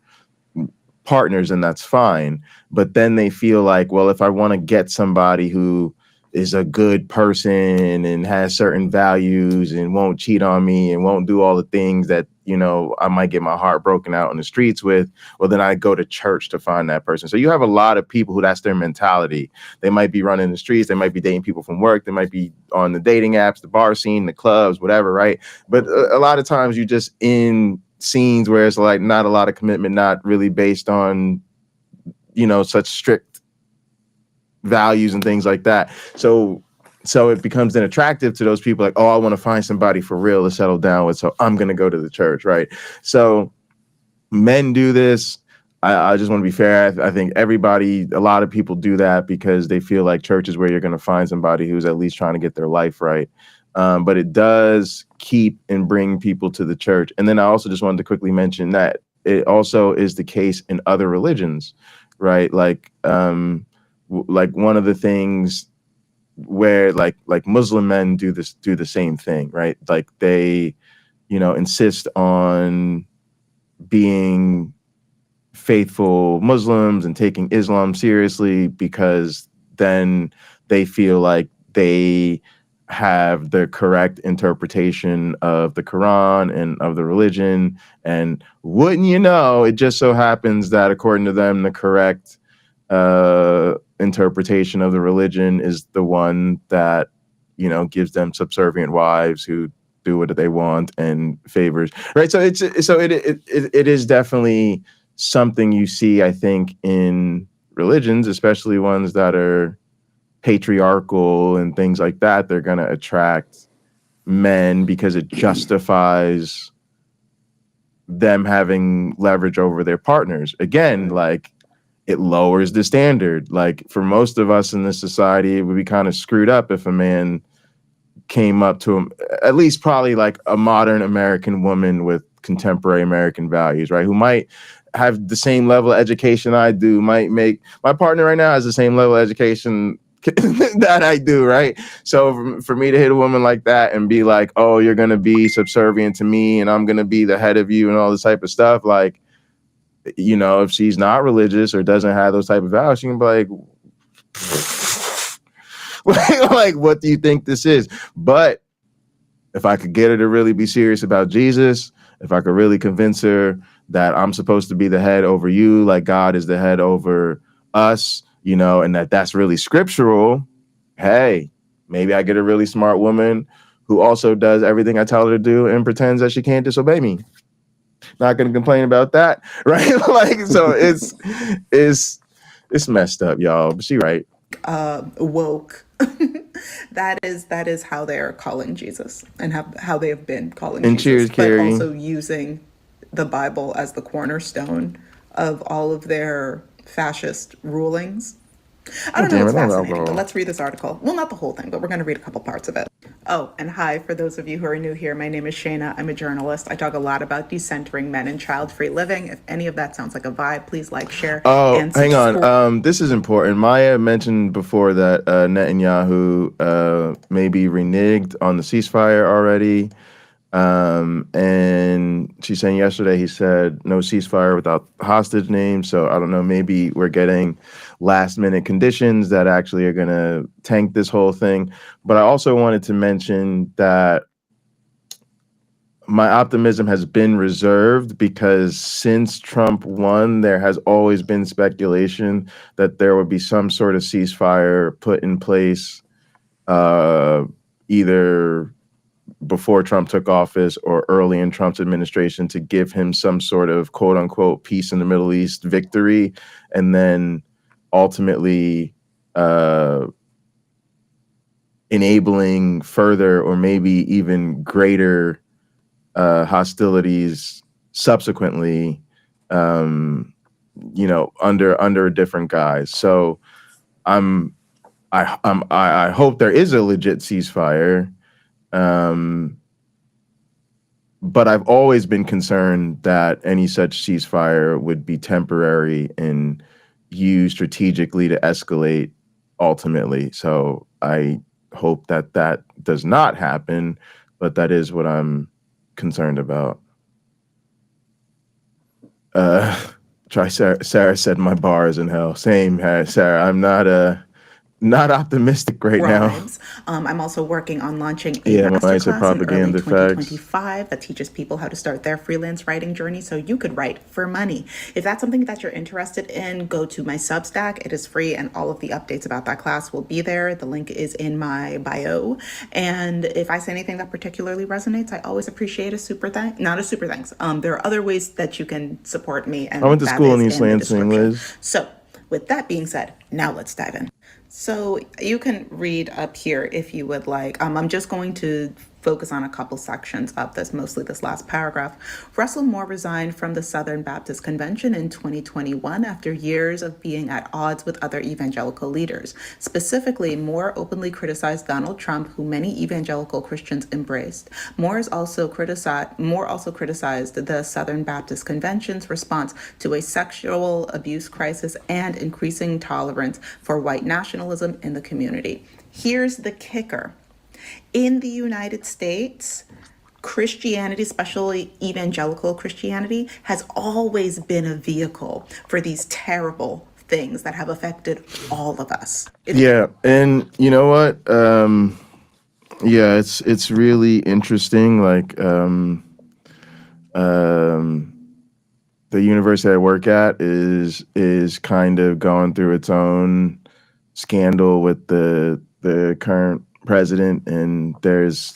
partners, and that's fine. But then they feel like, well, if I want to get somebody who is a good person and has certain values and won't cheat on me and won't do all the things that, I might get my heart broken out in the streets with, well, then I go to church to find that person. So you have a lot of people who that's their mentality. They might be running the streets, they might be dating people from work, they might be on the dating apps, the bar scene, the clubs, whatever, right? But a lot of times you just in scenes where it's like not a lot of commitment, not really based on, such strict values and things like that. So it becomes then attractive to those people, like, oh, I want to find somebody for real to settle down with, so I'm going to go to the church, right? So men do this. I just want to be fair. I think a lot of people do that because they feel like church is where you're going to find somebody who's at least trying to get their life right. But it does keep and bring people to the church. And then I also just wanted to quickly mention that it also is the case in other religions, right? Like one of the things where like Muslim men do the same thing, right? Like they, insist on being faithful Muslims and taking Islam seriously because then they feel like they have the correct interpretation of the Quran and of the religion. And wouldn't you know, it just so happens that according to them, the correct interpretation of the religion is the one that, gives them subservient wives who do what they want and favors, right? So it is definitely something you see, I think, in religions, especially ones that are patriarchal and things like that. They're going to attract men because it justifies them having leverage over their partners. Again, like it lowers the standard. Like for most of us in this society, it would be kind of screwed up if a man came up to him, at least probably like a modern American woman with contemporary American values, right? Who might have the same level of education I do, might make my partner right now has the same level of education that I do, right? So for me to hit a woman like that and be like, oh, you're going to be subservient to me and I'm going to be the head of you and all this type of stuff, like, if she's not religious or doesn't have those type of values, she can be like, like, what do you think this is? But if I could get her to really be serious about Jesus, if I could really convince her that I'm supposed to be the head over you, like God is the head over us, and that's really scriptural, hey, maybe I get a really smart woman who also does everything I tell her to do and pretends that she can't disobey me. Not going to complain about that, right? Like, so it's messed up, y'all. But she right. Woke. That is how they're calling Jesus and how they have been calling And Jesus, cheers, Carrie. but also using the Bible as the cornerstone of all of their fascist rulings. I don't know, Damn it's it, I love fascinating, but alcohol. let's read this article. Well, not the whole thing, but we're going to read a couple parts of it. Oh, and hi, for those of you who are new here, my name is Shayna. I'm a journalist. I talk a lot about decentering men and child-free living. If any of that sounds like a vibe, please like, share, Oh, and hang subscribe. on. This is important. Maya mentioned before that Netanyahu maybe reneged on the ceasefire already. And she's saying yesterday he said no ceasefire without hostage names. So I don't know, maybe we're getting last minute conditions that actually are going to tank this whole thing. But I also wanted to mention that my optimism has been reserved because since Trump won, there has always been speculation that there would be some sort of ceasefire put in place, either before Trump took office or early in Trump's administration, to give him some sort of quote unquote peace in the Middle East victory. And then ultimately enabling further or maybe even greater hostilities subsequently, under a different guise. So I hope there is a legit ceasefire. But I've always been concerned that any such ceasefire would be temporary and used strategically to escalate ultimately. So I hope that does not happen, but that is what I'm concerned about. Sarah said my bar is in hell. Same, Sarah. I'm not optimistic right now. I'm also working on launching a Yeah, masterclass in early propaganda facts. 2025 that teaches people how to start their freelance writing journey so you could write for money. If that's something that you're interested in, go to my Substack. It is free, and all of the updates about that class will be there. The link is in my bio. And if I say anything that particularly resonates, I always appreciate not a super thanks. There are other ways that you can support me, and I went to that school in is East in the Lansing, description. Liz. So with that being said, now let's dive in. So you can read up here if you would like. I'm just going to focus on a couple sections of this, mostly this last paragraph. Russell Moore resigned from the Southern Baptist Convention in 2021 after years of being at odds with other evangelical leaders. Specifically, Moore openly criticized Donald Trump, who many evangelical Christians embraced. Moore also criticized the Southern Baptist Convention's response to a sexual abuse crisis and increasing tolerance for white nationalism in the community. Here's the kicker. In the United States, Christianity, especially evangelical Christianity, has always been a vehicle for these terrible things that have affected all of us. Yeah, and you know what? Yeah, it's really interesting. Like the university I work at is kind of going through its own scandal with the current president, and there's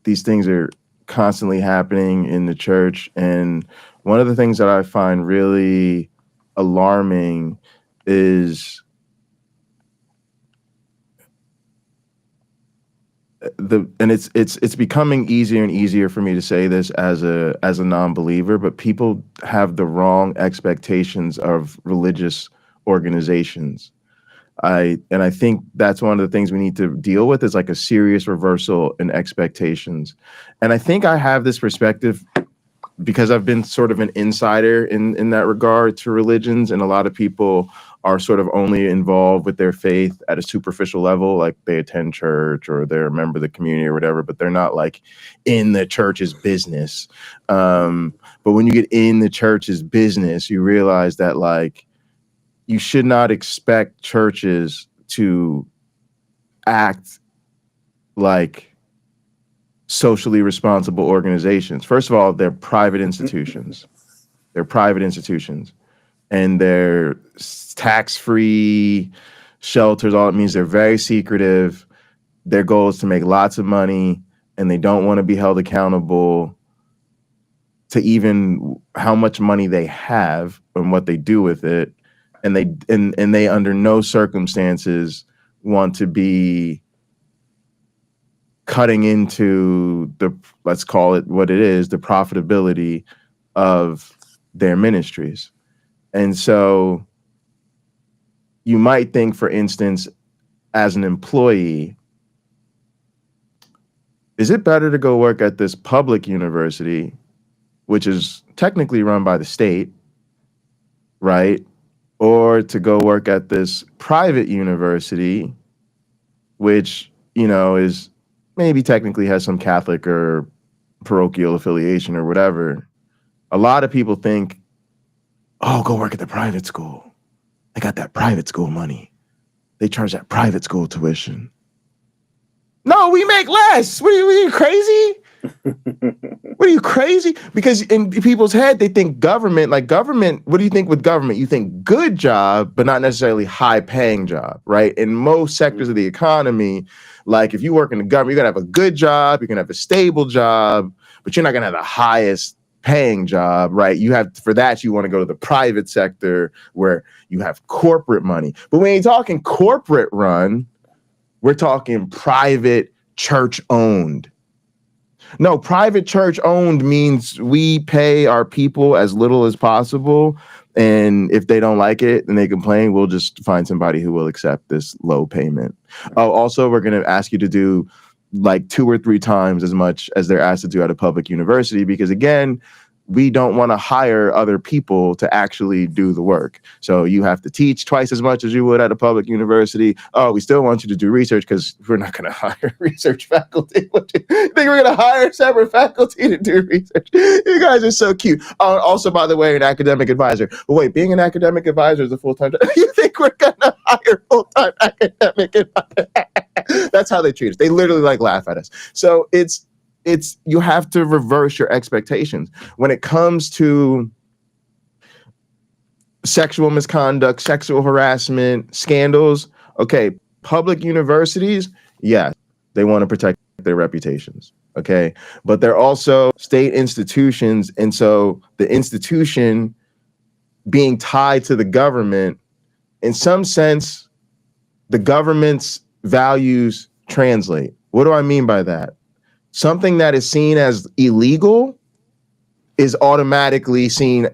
these things are constantly happening in the church. And one of the things that I find really alarming is it's becoming easier and easier for me to say this as a non-believer, but people have the wrong expectations of religious organizations. I think that's one of the things we need to deal with, is like a serious reversal in expectations. And I think I have this perspective because I've been sort of an insider in that regard to religions, and a lot of people are sort of only involved with their faith at a superficial level, like they attend church or they're a member of the community or whatever, but they're not like in the church's business. But when you get in the church's business, you realize that like you should not expect churches to act like socially responsible organizations. First of all, they're private institutions. They're private institutions, and they're tax-free shelters. All it means, they're very secretive. Their goal is to make lots of money, and they don't want to be held accountable to even how much money they have and what they do with it. And they under no circumstances want to be cutting into the, let's call it what it is, the profitability of their ministries. And so you might think, for instance, as an employee, is it better to go work at this public university, which is technically run by the state, right? Or to go work at this private university, which, you know, is maybe technically has some Catholic or parochial affiliation or whatever. A lot of people think, oh, go work at the private school. They got that private school money. They charge that private school tuition. No, we make less. What are you crazy? What are you, crazy? Because in people's head, they think government, like government, what do you think with government? You think good job, but not necessarily high paying job, right? In most sectors of the economy, like if you work in the government, you're gonna have a good job, you're gonna have a stable job, but you're not gonna have the highest paying job, right? You have, for that, you want to go to the private sector where you have corporate money. But when you're talking corporate run, we're talking private church owned. No, private church owned means we pay our people as little as possible. And if they don't like it and they complain, we'll just find somebody who will accept this low payment. Oh, also, we're going to ask you to do like 2 or 3 times as much as they're asked to do at a public university, because again, we don't want to hire other people to actually do the work. So you have to teach twice as much as you would at a public university. Oh, we still want you to do research because we're not going to hire research faculty. What do you think we're going to hire separate faculty to do research? You guys are so cute. Also, by the way, an academic advisor. But wait, being an academic advisor is a full-time job. You think we're going to hire full-time academic advisor? That's how they treat us. They literally like laugh at us. So it's you have to reverse your expectations when it comes to sexual misconduct, sexual harassment, scandals. Okay, public universities, yeah, they want to protect their reputations. Okay, but they're also state institutions, and so the institution being tied to the government, in some sense, the government's values translate. What do I mean by that? Something that is seen as illegal is automatically seen.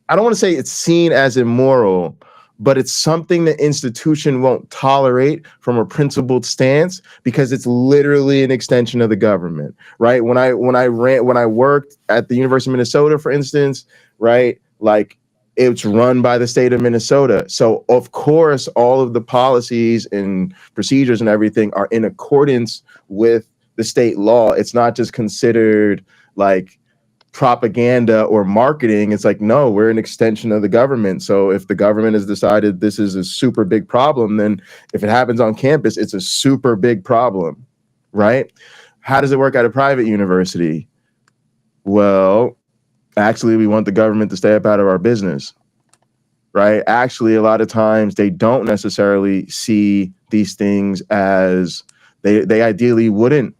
I don't want to say it's seen as immoral, but it's something the institution won't tolerate from a principled stance because it's literally an extension of the government, right? When I worked at the University of Minnesota, for instance, right, like it's run by the state of Minnesota. So of course, all of the policies and procedures and everything are in accordance with the state law. It's not just considered like propaganda or marketing. It's like, no, we're an extension of the government. So if the government has decided this is a super big problem, then if it happens on campus, it's a super big problem, right? How does it work at a private university? Well, actually, we want the government to stay up out of our business, right? Actually, a lot of times they don't necessarily see these things as they ideally wouldn't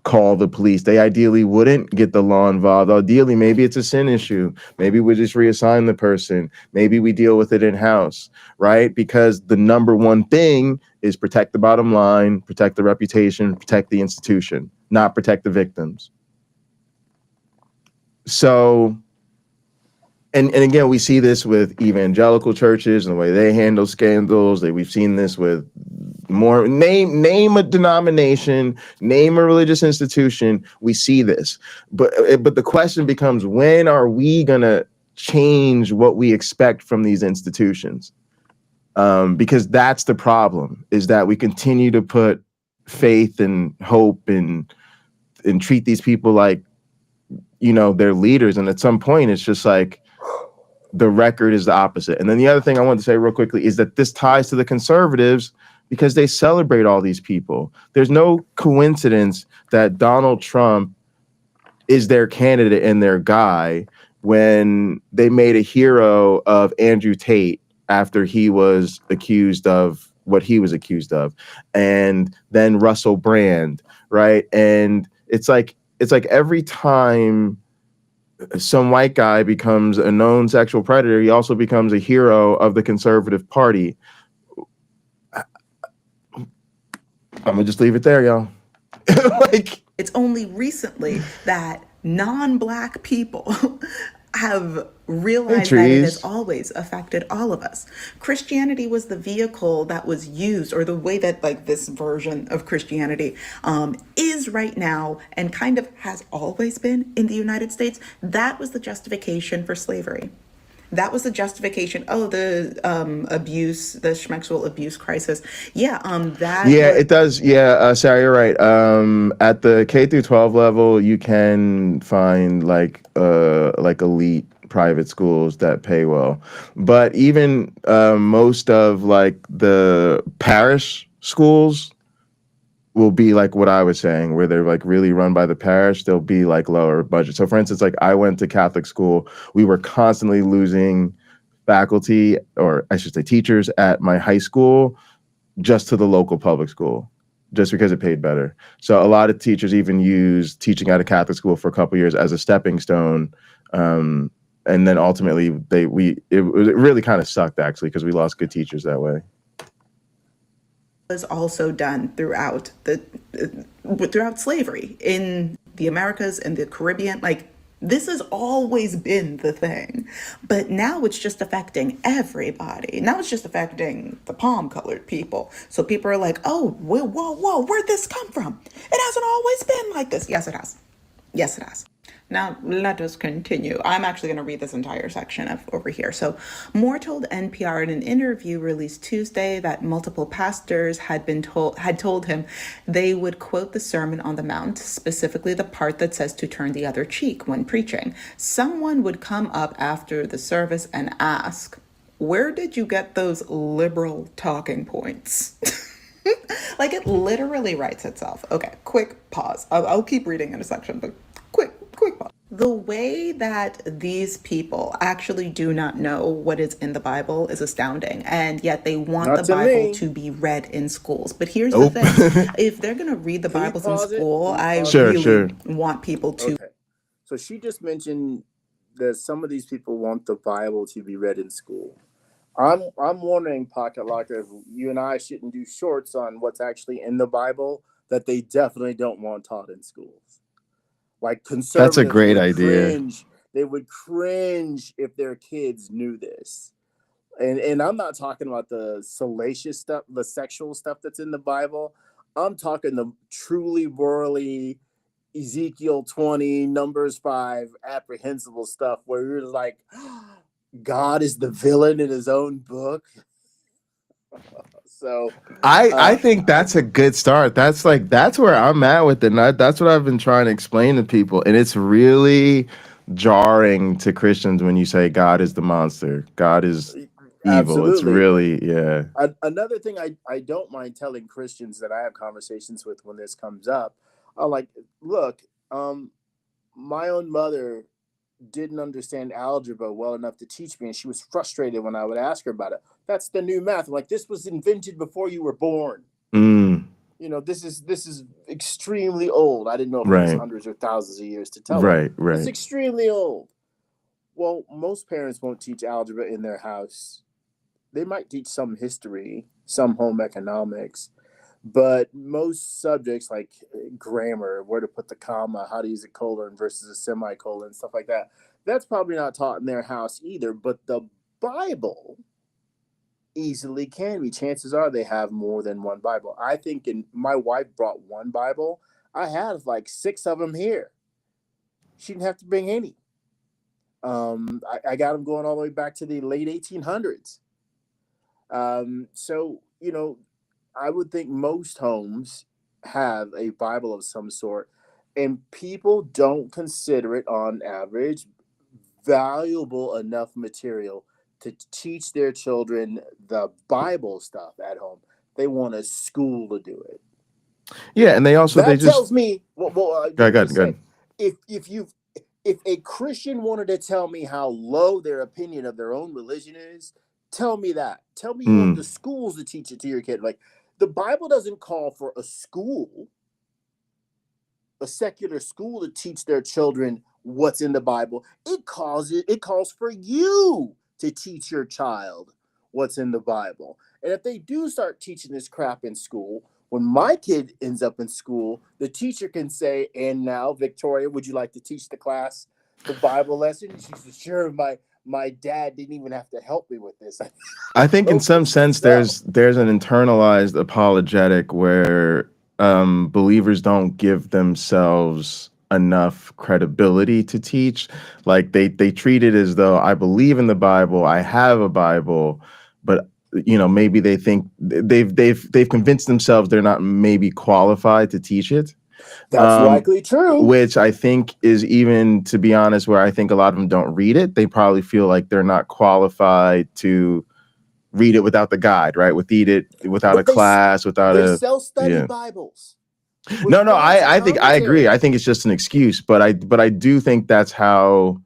call the police. They ideally wouldn't get the law involved. Ideally, maybe it's a sin issue. Maybe we just reassign the person. Maybe we deal with it in house, right? Because the number one thing is protect the bottom line, protect the reputation, protect the institution, not protect the victims. So, and again, we see this with evangelical churches and the way they handle scandals. We've seen this with more name a denomination, name a religious institution. We see this, but the question becomes, when are we gonna change what we expect from these institutions? Because that's the problem, is that we continue to put faith and hope and treat these people like, you know, they're leaders, and at some point it's just like the record is the opposite. And then the other thing I want to say real quickly is that this ties to the conservatives because they celebrate all these people. There's no coincidence that Donald Trump is their candidate and their guy when they made a hero of Andrew Tate after he was accused of what he was accused of, and then Russell Brand, right? And it's like every time some white guy becomes a known sexual predator, he also becomes a hero of the conservative party. I'm gonna just leave it there, y'all. Like, It's only recently that non-black people have realized that it has trees. always affected all of us. Christianity was the vehicle that was used, or the way that like this version of Christianity is right now and kind of has always been in the United States. That was the justification for slavery. That was the justification. Oh, the abuse, the sexual abuse crisis. Yeah, that Yeah, was it does. Yeah, Sarah, you're right. At the K through 12 level, you can find like elite private schools that pay well, but even most of like the parish schools will be like what I was saying, where they're like really run by the parish. They'll be like lower budget. So, for instance, like I went to Catholic school. We were constantly losing faculty, or I should say teachers, at my high school just to the local public school, just because it paid better. So a lot of teachers even use teaching at a Catholic school for a couple of years as a stepping stone. And then ultimately it really kind of sucked, actually, because we lost good teachers that way. was also done throughout slavery in the Americas and the Caribbean. Like, this has always been the thing, but now it's just affecting everybody. Now it's just affecting the palm colored people. So people are like, oh, whoa, where'd this come from? It hasn't always been like this. Yes, it has. Yes, it has. Now, let us continue. I'm actually going to read this entire section over here. So, Moore told NPR in an interview released Tuesday that multiple pastors had told him they would quote the Sermon on the Mount, specifically the part that says to turn the other cheek when preaching. Someone would come up after the service and ask, "Where did you get those liberal talking points?" Like, it literally writes itself. Okay, quick pause. I'll keep reading in a section, but quick pause. The way that these people actually do not know what is in the Bible is astounding, and yet they want Not the to Bible me. to be read in schools. But here's the Nope. thing: if they're gonna read the Can you Bibles in pause it? school, Can you I pause Sure, it? really sure. want people to. Okay. So she just mentioned that some of these people want the Bible to be read in school. I'm wondering, Pocket Locker, if you and I shouldn't do shorts on what's actually in the Bible that they definitely don't want taught in schools. Like That's a conservatives great would idea. cringe. They would cringe if their kids knew this. And I'm not talking about the salacious stuff, the sexual stuff that's in the Bible. I'm talking the truly morally Ezekiel 20, Numbers 5, apprehensible stuff where you're like, God is the villain in his own book. So I think that's a good start. That's where I'm at with it. And that's what I've been trying to explain to people. And it's really jarring to Christians when you say God is the monster. God is evil. It's absolutely. really, yeah. Another thing I don't mind telling Christians that I have conversations with when this comes up, I'm like, look, my own mother didn't understand algebra well enough to teach me, and she was frustrated when I would ask her about it. That's the new math. I'm like, this was invented before you were born. Mm, You know, this is extremely old. I didn't know if it was right. hundreds or thousands of years to tell her. Right. It's Right. extremely old. Well, most parents won't teach algebra in their house. They might teach some history, some home economics, but most subjects like grammar, where to put the comma, how to use a colon versus a semicolon, stuff like that, that's probably not taught in their house either. But the Bible easily can be. Chances are they have more than one Bible. I think my wife brought one Bible. I have like 6 of them here. She didn't have to bring any. I got them going all the way back to the late 1800s. So, you know, I would think most homes have a Bible of some sort, and people don't consider it on average valuable enough material to teach their children the Bible stuff at home. They want a school to do it. Yeah. And they That just, tells me, go ahead. if a Christian wanted to tell me how low their opinion of their own religion is, tell me that. Tell me you want the schools to teach it to your kid. Like, the Bible doesn't call for a school, a secular school, to teach their children what's in the Bible. It calls for you to teach your child what's in the Bible. And if they do start teaching this crap in school, when my kid ends up in school, the teacher can say, "And now, Victoria, would you like to teach the class the Bible lesson?" She says, "Sure, my dad didn't even have to help me with this." I think in some sense there's an internalized apologetic where believers don't give themselves enough credibility to teach. Like they treat it as though I believe in the Bible, I have a Bible, but you know, maybe they think they've convinced themselves they're not maybe qualified to teach it. That's likely true. Which I think is, even to be honest, where I think a lot of them don't read it. They probably feel like they're not qualified to read it without the guide, right? Without a class, without a self-study Bibles. No, I think I agree. I think it's just an excuse, but I do think that's how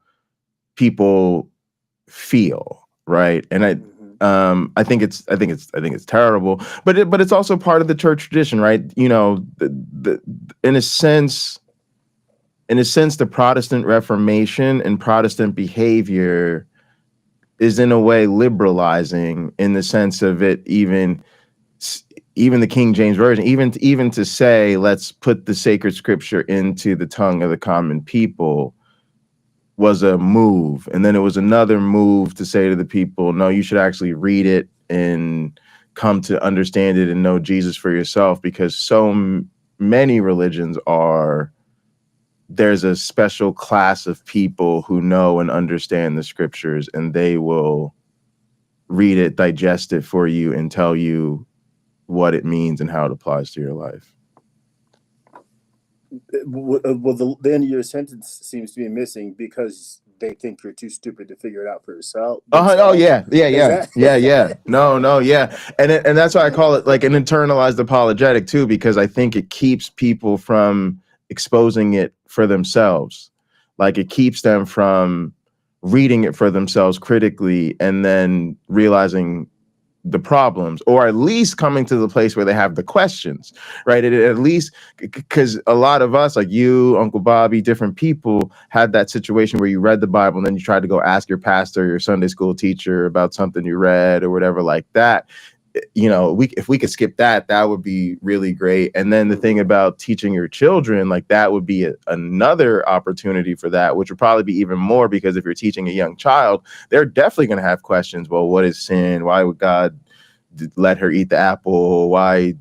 people feel, right? And I think it's terrible, but it's also part of the church tradition, right? You know, in a sense, the Protestant Reformation and Protestant behavior is in a way liberalizing, in the sense of it, even the King James Version, even to say, let's put the sacred scripture into the tongue of the common people, was a move. And then it was another move to say to the people, no, you should actually read it and come to understand it and know Jesus for yourself, because so many religions there's a special class of people who know and understand the scriptures, and they will read it, digest it for you, and tell you what it means and how it applies to your life. Well, the end of your sentence seems to be missing, because they think you're too stupid to figure it out for yourself. Oh yeah. No, yeah. And that's why I call it like an internalized apologetic too, because I think it keeps people from exposing it for themselves. Like, it keeps them from reading it for themselves critically and then realizing the problems, or at least coming to the place where they have the questions, right? At least, because a lot of us, like you, Uncle Bobby, different people, had that situation where you read the Bible and then you tried to go ask your pastor, your Sunday school teacher about something you read or whatever like that. you know, if we could skip that, that would be really great. And then the thing about teaching your children, like that would be another opportunity for that, which would probably be even more, because if you're teaching a young child, they're definitely going to have questions. Well, what is sin? Why would God let her eat the apple? Why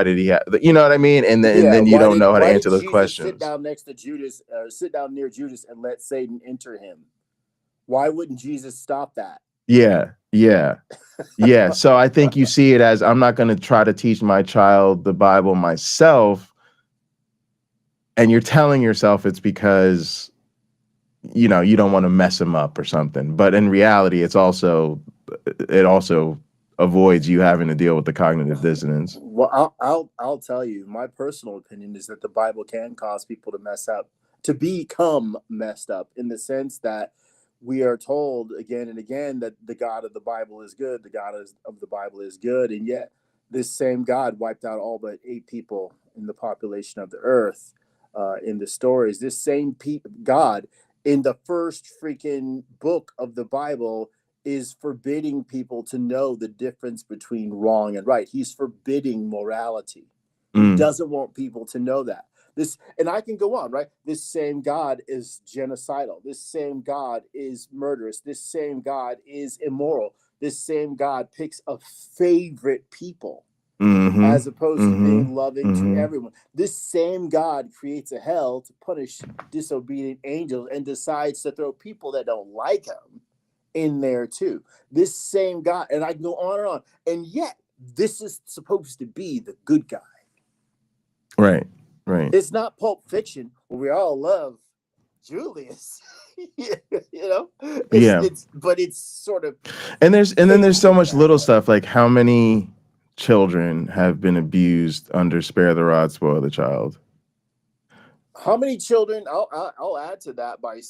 did he have, you know what I mean? And then you don't know how to answer those questions. Sit down next to Judas, sit down near Judas, and let Satan enter him. Why wouldn't Jesus stop that? Yeah. So I think you see it as, I'm not going to try to teach my child the Bible myself. And you're telling yourself it's because, you know, you don't want to mess him up or something. But in reality, it also avoids you having to deal with the cognitive dissonance. Well, I'll tell you, my personal opinion is that the Bible can cause people to mess up, to become messed up, in the sense that we are told again and again that the God of the Bible is good, the God of the Bible is good, and yet this same God wiped out all but 8 people in the population of the earth in the stories. This same God in the first freaking book of the Bible is forbidding people to know the difference between wrong and right. He's forbidding morality. He doesn't want people to know that. And I can go on, right? This same God is genocidal. This same God is murderous. This same God is immoral. This same God picks a favorite people as opposed to being loving to everyone. This same God creates a hell to punish disobedient angels and decides to throw people that don't like him in there too. This same God, and I can go on and on. And yet, this is supposed to be the good guy. Right. It's not Pulp Fiction where we all love Julius, you know. But it's sort of. And then there's so much little stuff, like how many children have been abused under spare the rod, spoil the child. How many children? I'll add to that by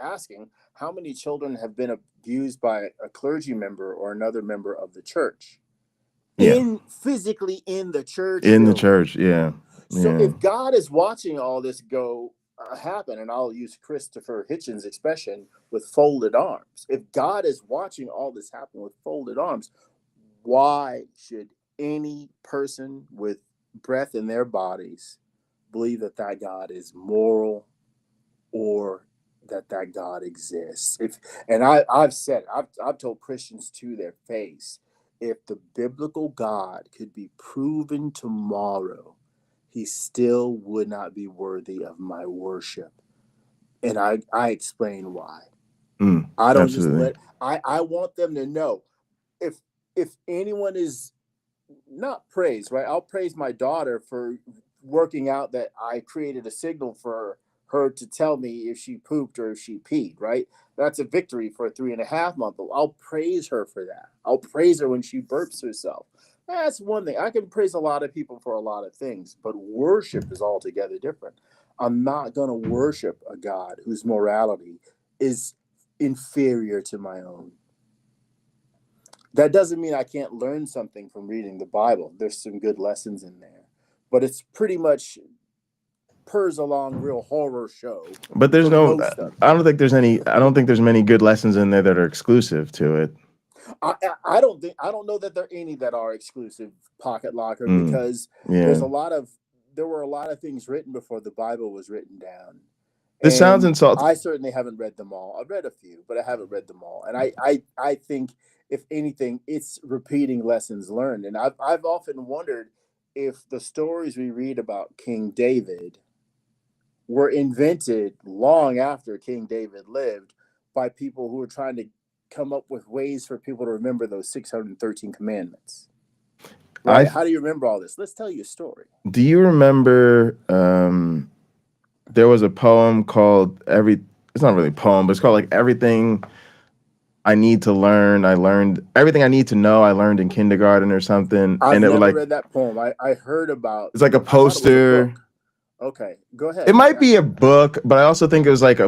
asking how many children have been abused by a clergy member or another member of the church, physically in the church. In the church, yeah. So if God is watching all this go happen, and I'll use Christopher Hitchens' expression with folded arms, if God is watching all this happen with folded arms, why should any person with breath in their bodies believe that God is moral or that God exists? I've told Christians to their face, if the biblical God could be proven tomorrow, he still would not be worthy of my worship. And I explain why. I don't absolutely. I want them to know, if anyone is not praised, right? I'll praise my daughter for working out that I created a signal for her to tell me if she pooped or if she peed, right? That's a victory for a 3.5-month-old. I'll praise her for that. I'll praise her when she burps herself. That's one thing. I can praise a lot of people for a lot of things, but worship is altogether different. I'm not going to worship a God whose morality is inferior to my own. That doesn't mean I can't learn something from reading the Bible. There's some good lessons in there, but it's pretty much purrs along real horror show. But there's I don't think there's many good lessons in there that are exclusive to it. I don't know that there are any that are exclusive, Pocket Locker, because there were a lot of things written before the Bible was written down. This sounds insulting. I certainly haven't read them all. I've read a few, but I haven't read them all. And I think, if anything, it's repeating lessons learned. And I've often wondered if the stories we read about King David were invented long after King David lived by people who were trying to come up with ways for people to remember those 613 commandments. Right? How do you remember all this? Let's tell you a story. Do you remember there was a poem called it's not really a poem, but it's called like Everything I Need to Learn. Everything I Need to Know I learned in kindergarten or something. I've never read that poem. I heard about it's like a poster. Okay, go ahead. It might be a book, but I also think it was like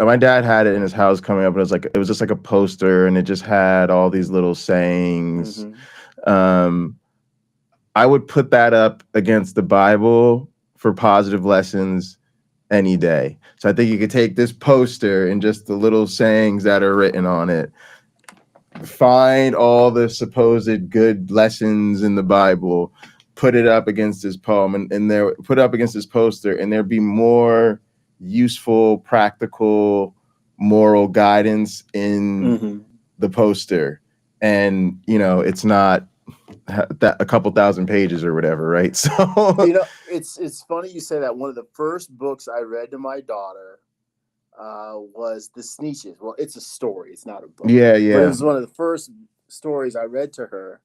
my dad had it in his house coming up, and it was just like a poster, and it just had all these little sayings. I would put that up against the Bible for positive lessons any day. So I think you could take this poster and just the little sayings that are written on it, find all the supposed good lessons in the Bible, put it up against his poem, and there put up against his poster, and there'd be more useful, practical, moral guidance in the poster. And it's not that a couple thousand pages or whatever, right? So it's funny you say that. One of the first books I read to my daughter was The Sneetches. Well, it's a story, it's not a book. Yeah. But it was one of the first stories I read to her,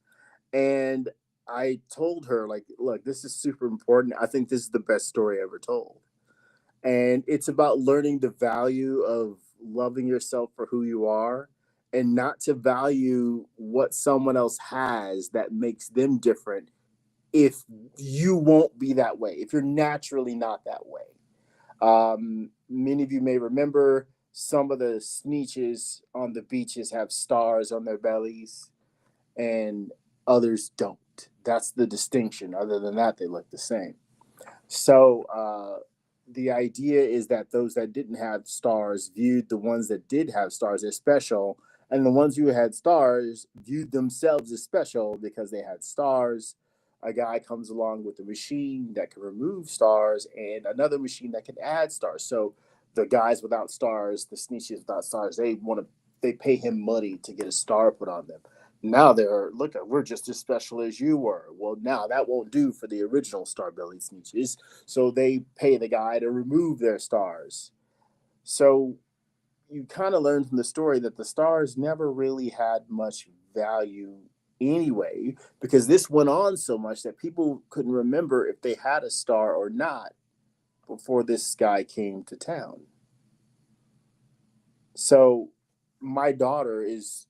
and I told her, like, look, this is super important. I think this is the best story ever told. And it's about learning the value of loving yourself for who you are, and not to value what someone else has that makes them different if you won't be that way, if you're naturally not that way. Many of you may remember some of the Sneetches on the beaches have stars on their bellies and others don't. That's the distinction. Other than that, they look the same. So the idea is that those that didn't have stars viewed the ones that did have stars as special, and the ones who had stars viewed themselves as special because they had stars. A guy comes along with a machine that can remove stars and another machine that can add stars. So the guys without stars, the Sneetches without stars, they pay him money to get a star put on them. Now we're just as special as you were. Well, now that won't do for the original star-bellied Sneetches, so they pay the guy to remove their stars. So you kind of learn from the story that the stars never really had much value anyway, because this went on so much that people couldn't remember if they had a star or not before this guy came to town. So my daughter is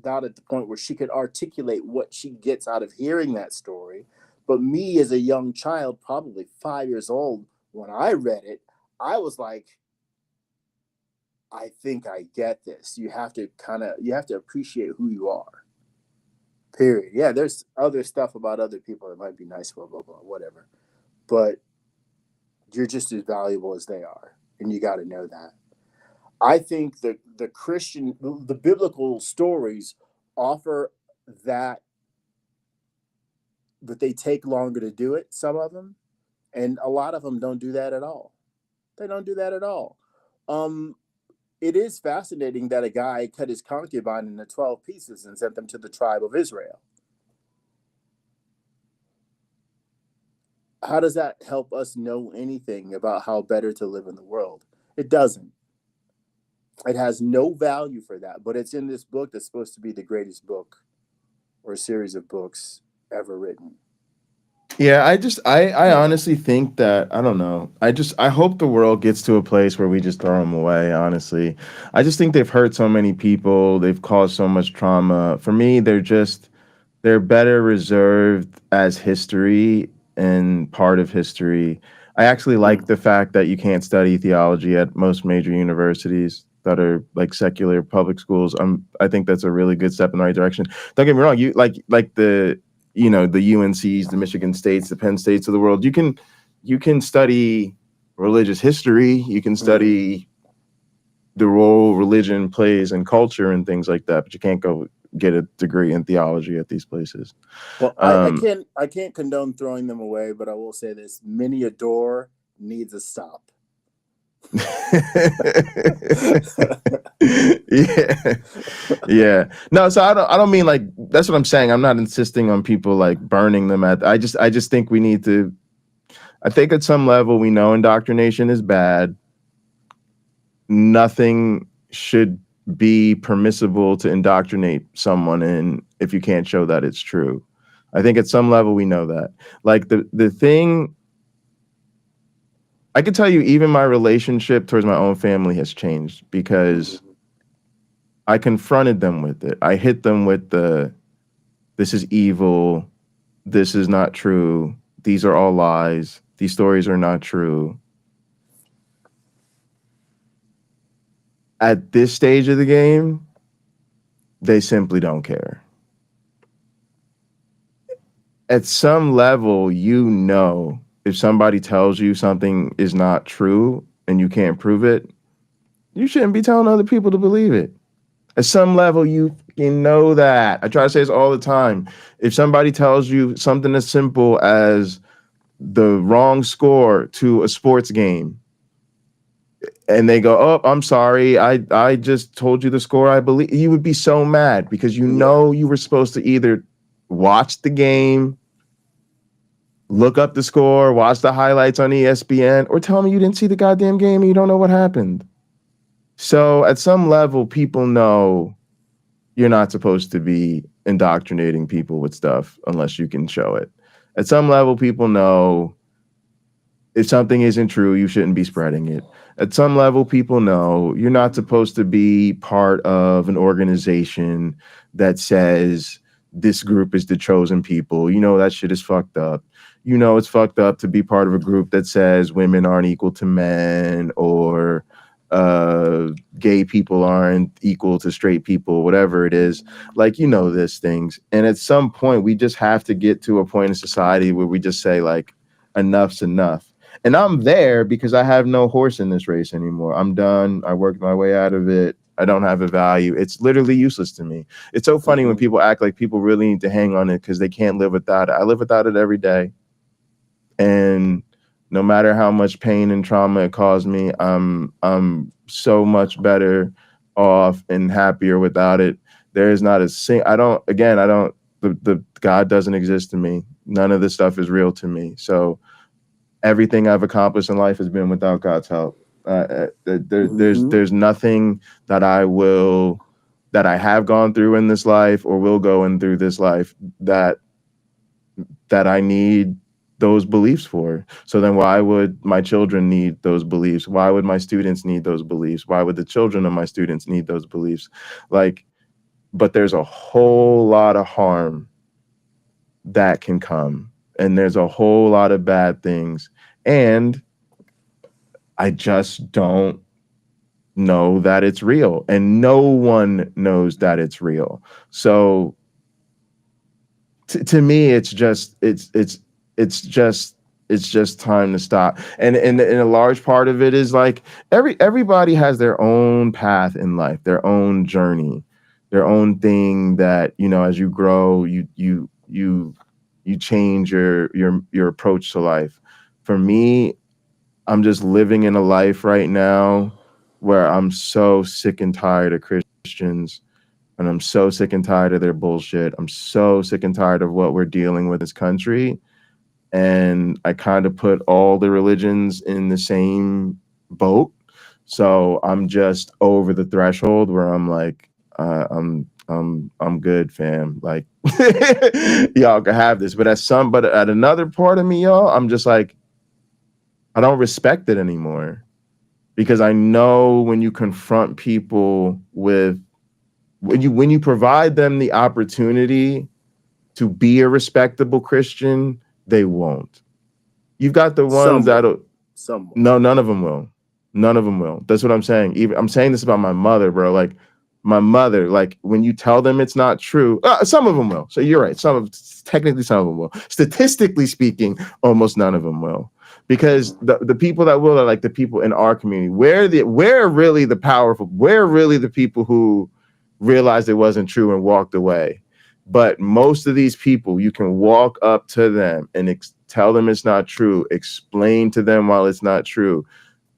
not at the point where she could articulate what she gets out of hearing that story. But me as a young child, probably 5 years old, when I read it, I was like, I think I get this. You have to appreciate who you are. Period. Yeah, there's other stuff about other people that might be nice, blah, blah, blah, whatever. But you're just as valuable as they are. And you got to know that. I think the biblical stories offer that, but they take longer to do it, some of them. And a lot of them don't do that at all. They don't do that at all. It is fascinating that a guy cut his concubine into 12 pieces and sent them to the tribe of Israel. How does that help us know anything about how better to live in the world? It doesn't. It has no value for that, but it's in this book that's supposed to be the greatest book or series of books ever written. Yeah, I honestly think that, I don't know. I hope the world gets to a place where we just throw them away, honestly. I just think they've hurt so many people. They've caused so much trauma. For me, they're better reserved as history and part of history. I actually like the fact that you can't study theology at most major universities that are like secular public schools. I think that's a really good step in the right direction. Don't get me wrong, you like the the UNCs, the Michigan States, the Penn States of the world. You can study religious history. You can study the role religion plays in culture and things like that, but you can't go get a degree in theology at these places. Well, I can't condone throwing them away, but I will say this: many a door needs a stop. yeah. No, so I don't mean like, that's what I'm saying. I'm not insisting on people like burning them I just think we need to, I think at some level we know indoctrination is bad. Nothing should be permissible to indoctrinate someone in if you can't show that it's true. I think at some level we know that. Like the thing, I can tell you, even my relationship towards my own family has changed because I confronted them with it. I hit them with this is evil. This is not true. These are all lies. These stories are not true. At this stage of the game, they simply don't care. At some level, if somebody tells you something is not true and you can't prove it, you shouldn't be telling other people to believe it. At some level, you know that. I try to say this all the time. If somebody tells you something as simple as the wrong score to a sports game, and they go, "Oh, I'm sorry. I just told you the score. I believe," you would be so mad because you know you were supposed to either watch the game, look up the score, watch the highlights on ESPN, or tell me you didn't see the goddamn game and you don't know what happened. So at some level, people know you're not supposed to be indoctrinating people with stuff unless you can show it. At some level, people know if something isn't true, you shouldn't be spreading it. At some level, people know you're not supposed to be part of an organization that says this group is the chosen people. You know, that shit is fucked up. You know, it's fucked up to be part of a group that says women aren't equal to men, or gay people aren't equal to straight people, whatever it is. Like, you know, these things. And at some point, we just have to get to a point in society where we just say, like, enough's enough. And I'm there because I have no horse in this race anymore. I'm done. I worked my way out of it. I don't have a value. It's literally useless to me. It's so funny when people act like people really need to hang on it because they can't live without it. I live without it every day. And no matter how much pain and trauma it caused me, I'm so much better off and happier without it. There is not a the God doesn't exist to me. None of this stuff is real to me. So everything I've accomplished in life has been without God's help. There's nothing that I have gone through in this life or will go in through this life that I need those beliefs for. So then why would my children need those beliefs? Why would my students need those beliefs? Why would the children of my students need those beliefs? Like, but there's a whole lot of harm that can come, and there's a whole lot of bad things. And I just don't know that it's real, and no one knows that it's real. So to me, it's just time to stop. And a large part of it is like everybody has their own path in life, their own journey, their own thing that, you know, as you grow, you change your approach to life. For me, I'm just living in a life right now where I'm so sick and tired of Christians, and I'm so sick and tired of their bullshit. I'm so sick and tired of what we're dealing with in this country. And I kind of put all the religions in the same boat. So I'm just over the threshold where I'm like, I'm good, fam. Like, y'all can have this. But at another part of me, y'all, I'm just like, I don't respect it anymore, because I know when you confront people with, when you provide them the opportunity to be a respectable Christian, they won't. You've got the ones that'll. No, none of them will. None of them will. That's what I'm saying. Even I'm saying this about my mother, bro. Like, my mother, like, when you tell them it's not true, some of them will. So you're right. Technically some of them will. Statistically speaking, almost none of them will. Because the people that will are like the people in our community. Where really the powerful, where really the people who realized it wasn't true and walked away. But most of these people, you can walk up to them and tell them it's not true, explain to them while it's not true,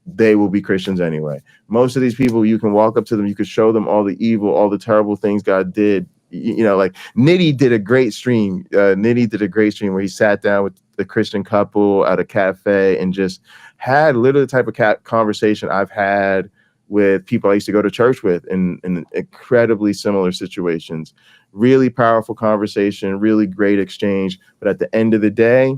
they will be Christians anyway. Most of these people, you can walk up to them, you can show them all the evil, all the terrible things God did. You know, like Nitty did a great stream. Nitty did a great stream where he sat down with the Christian couple at a cafe and just had literally the type of conversation I've had with people I used to go to church with in incredibly similar situations. Really powerful conversation, really great exchange. But at the end of the day,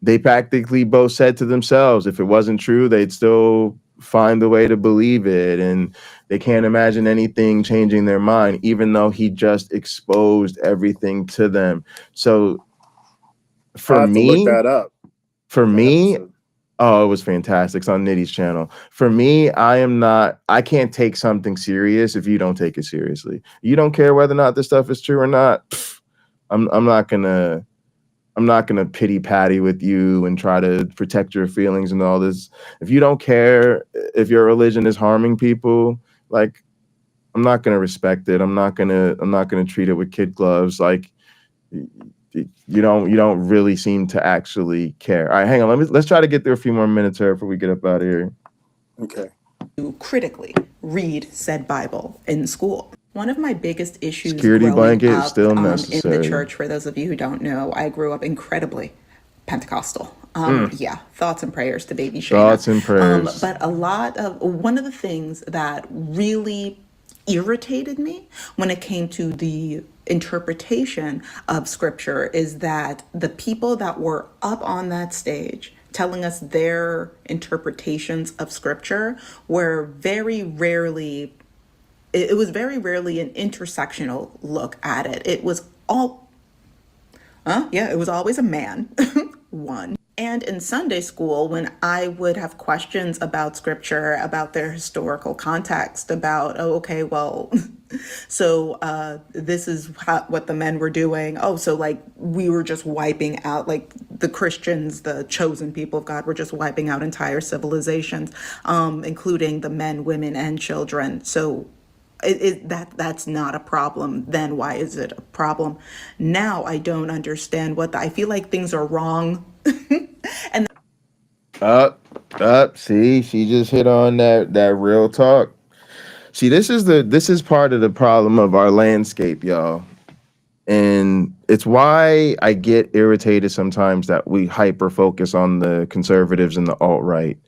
they practically both said to themselves, if it wasn't true, they'd still find a way to believe it. And they can't imagine anything changing their mind, even though he just exposed everything to them. So for me, look that up. For me, oh, it was fantastic. It's on Nitty's channel. For me, I can't take something serious if you don't take it seriously. You don't care whether or not this stuff is true or not. I'm not gonna pity patty with you and try to protect your feelings and all this. If you don't care if your religion is harming people, like, I'm not gonna respect it. I'm not gonna treat it with kid gloves. Like you don't really seem to actually care. All right, hang on. Let's try to get through a few more minutes here before we get up out of here. Okay. To critically read said Bible in school. One of my biggest issues Security growing blanket up still in the necessary. church, for those of you who don't know, I grew up incredibly Pentecostal. Yeah, thoughts and prayers to baby Shayna. Thoughts and prayers. But one of the things that really irritated me when it came to the interpretation of scripture is that the people that were up on that stage telling us their interpretations of scripture were very rarely, it was very rarely an intersectional look at it. It was all, yeah, it was always a man, one. And in Sunday school, when I would have questions about scripture, about their historical context, about, oh, okay, well, so this is what the men were doing. Oh, so like we were just wiping out, like the Christians, the chosen people of God, were just wiping out entire civilizations, including the men, women, and children. So that's not a problem. Then why is it a problem? Now I don't understand I feel like things are wrong. And Up. See, she just hit on that real talk. See, this is part of the problem of our landscape, y'all. And it's why I get irritated sometimes that we hyper focus on the conservatives and the alt-right,